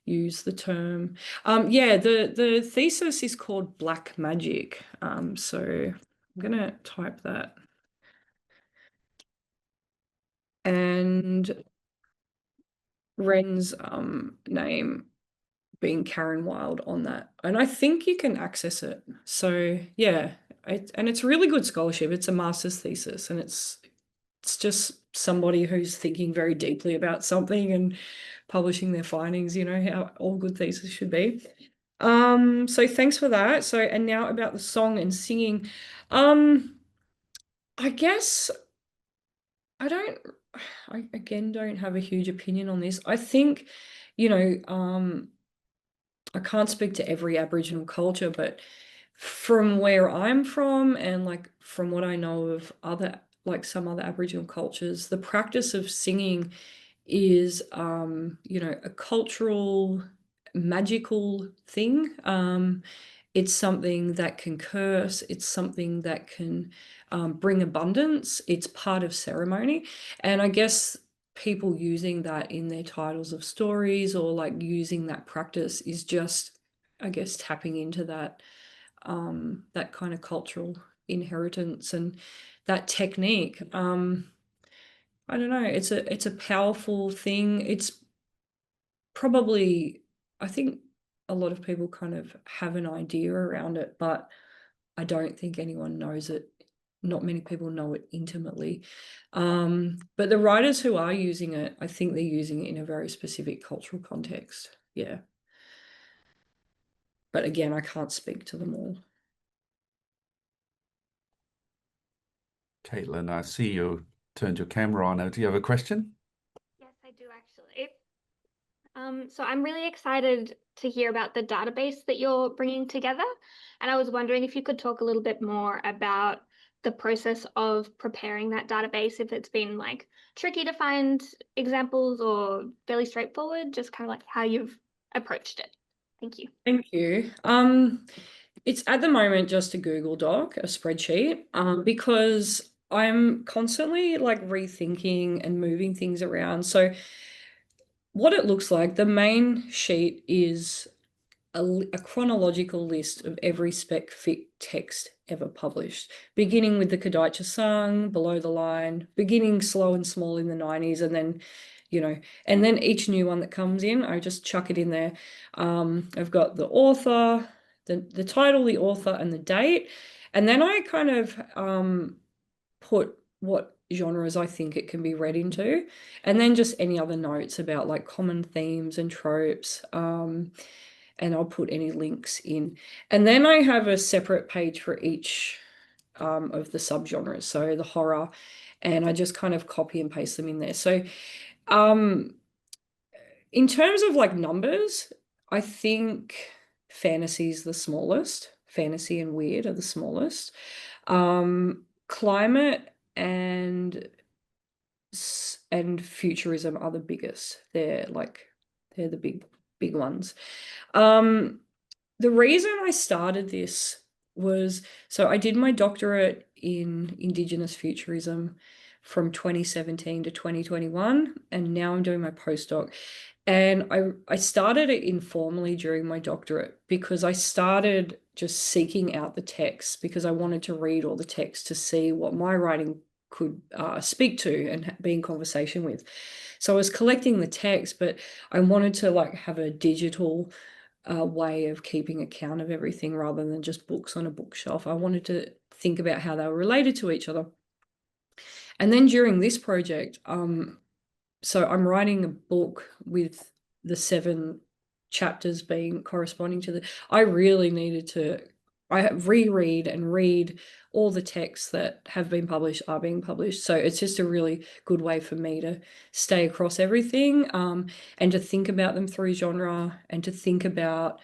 use the term. Yeah, the thesis is called Black Magic. So I'm gonna type that. And Ren's name being Karen Wild on that. And I think you can access it. So yeah, and it's really good scholarship. It's a master's thesis, and it's just somebody who's thinking very deeply about something and publishing their findings, how all good theses should be. So thanks for that. So, and now about the song and singing. I guess I again don't have a huge opinion on this. I think, I can't speak to every Aboriginal culture, but from where I'm from and like from what I know of some other Aboriginal cultures, the practice of singing is, a cultural, magical thing. It's something that can curse. It's something that can bring abundance. It's part of ceremony. And I guess people using that in their titles of stories or like using that practice is just, I guess, tapping into that that kind of cultural inheritance and that technique. I don't know, it's a powerful thing. It's probably, I think a lot of people kind of have an idea around it, but I don't think anyone knows it. Not many people know it intimately. But the writers who are using it, I think they're using it in a very specific cultural context. Yeah. But again, I can't speak to them all. Caitlin, I see you turned your camera on. Do you have a question? Yes, I do actually. So I'm really excited to hear about the database that you're bringing together. And I was wondering if you could talk a little bit more about the process of preparing that database, if it's been like tricky to find examples or fairly straightforward, just kind of like how you've approached it. Thank you. Thank you. It's at the moment just a Google Doc, a spreadsheet, because I'm constantly like rethinking and moving things around. So what it looks like, the main sheet is a chronological list of every spec fic text ever published, beginning with the Kadaitcha Sung, Below the Line, beginning slow and small in the 90s, and then, and then each new one that comes in, I just chuck it in there. I've got the author, the title, the author, and the date, and then I kind of put what genres I think it can be read into, and then just any other notes about like common themes and tropes. And I'll put any links in. And then I have a separate page for each of the subgenres, so the horror, and I just kind of copy and paste them in there. So in terms of like numbers, I think fantasy is the smallest. Fantasy and weird are the smallest. Climate and futurism are the biggest. They're the big ones. The reason I started this was, so I did my doctorate in Indigenous futurism from 2017 to 2021, and now I'm doing my postdoc. And I started it informally during my doctorate because I started just seeking out the texts because I wanted to read all the texts to see what my writing could speak to and be in conversation with. So I was collecting the text, but I wanted to like have a digital way of keeping account of everything rather than just books on a bookshelf. I wanted to think about how they were related to each other. And then during this project, so I'm writing a book with the 7 chapters being corresponding to I really needed to reread and read all the texts that have been published are being published. So it's just a really good way for me to stay across everything, and to think about them through genre and to think about,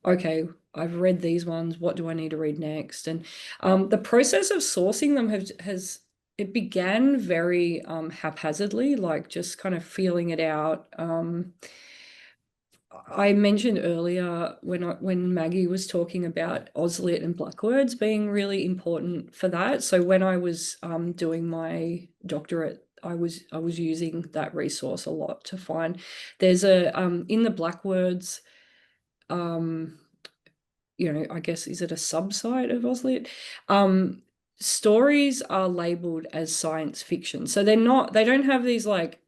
okay, I've read these ones, what do I need to read next? And the process of sourcing them it began very haphazardly, like just kind of feeling it out. I mentioned earlier when Maggie was talking about Auslit and Blackwords being really important for that. So when I was doing my doctorate, I was using that resource a lot to find. There's a in the Blackwords, I guess, is it a subsite of Auslit? Stories are labeled as science fiction. So they don't have these like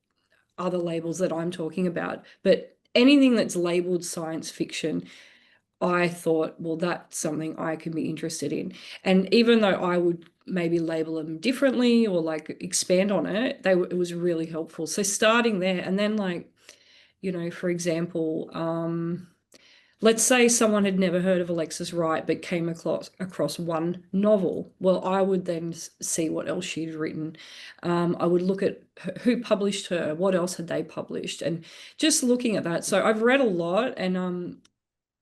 other labels that I'm talking about, but anything that's labeled science fiction, I thought, well, that's something I can be interested in. And even though I would maybe label them differently or like expand on it, it was really helpful. So starting there, and then like, for example, let's say someone had never heard of Alexis Wright but came across one novel. Well, I would then see what else she'd written. I would look at who published her, what else had they published, and just looking at that. So I've read a lot, and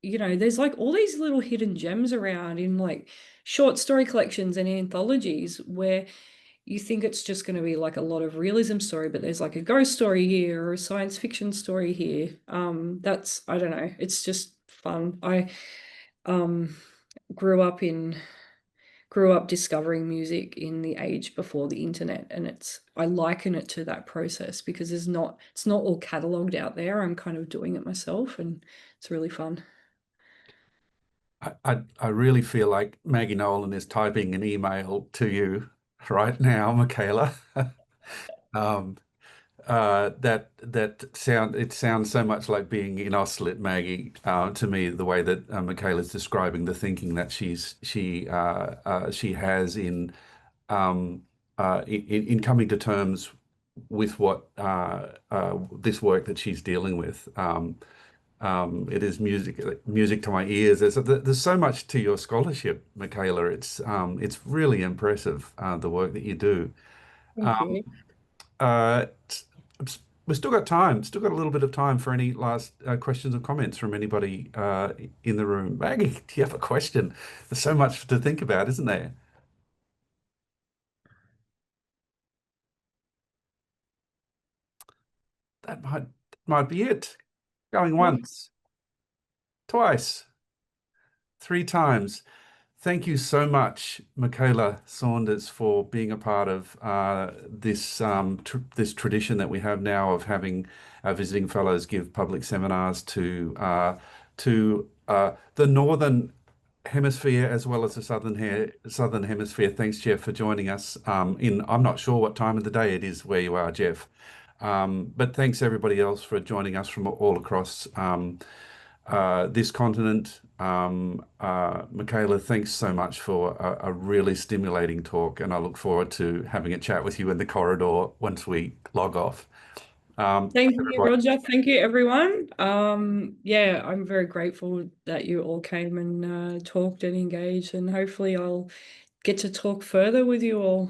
there's like all these little hidden gems around in like short story collections and anthologies where you think it's just going to be like a lot of realism story, but there's like a ghost story here or a science fiction story here. I don't know, it's just fun. I grew up in grew up discovering music in the age before the internet, and I liken it to that process because it's not all catalogued out there. I'm kind of doing it myself, and it's really fun. I really feel like Maggie Nolan is typing an email to you right now, Mykaela. um, it sounds so much like being in Oslit, Maggie, to me, the way that Mykaela's describing the thinking that she has in coming to terms with what this work that she's dealing with. It is music to my ears. There's so much to your scholarship, Mykaela. It's really impressive, the work that you do. Thank you. Uh, we've still got time, still got a little bit of time for any last questions or comments from anybody in the room. Maggie, do you have a question? There's so much to think about, isn't there? That might be it. Going once, twice, three times. Thank you so much, Mykaela Saunders, for being a part of this tradition that we have now of having our visiting fellows give public seminars to the northern hemisphere as well as the southern hemisphere. Thanks, Jeff, for joining us. I'm not sure what time of the day it is where you are, Jeff, but thanks everybody else for joining us from all across this continent. Mykaela, thanks so much for a really stimulating talk, and I look forward to having a chat with you in the corridor once we log off. Thank you, Roger. Thank you, everyone. Yeah, I'm very grateful that you all came and talked and engaged, and hopefully I'll get to talk further with you all.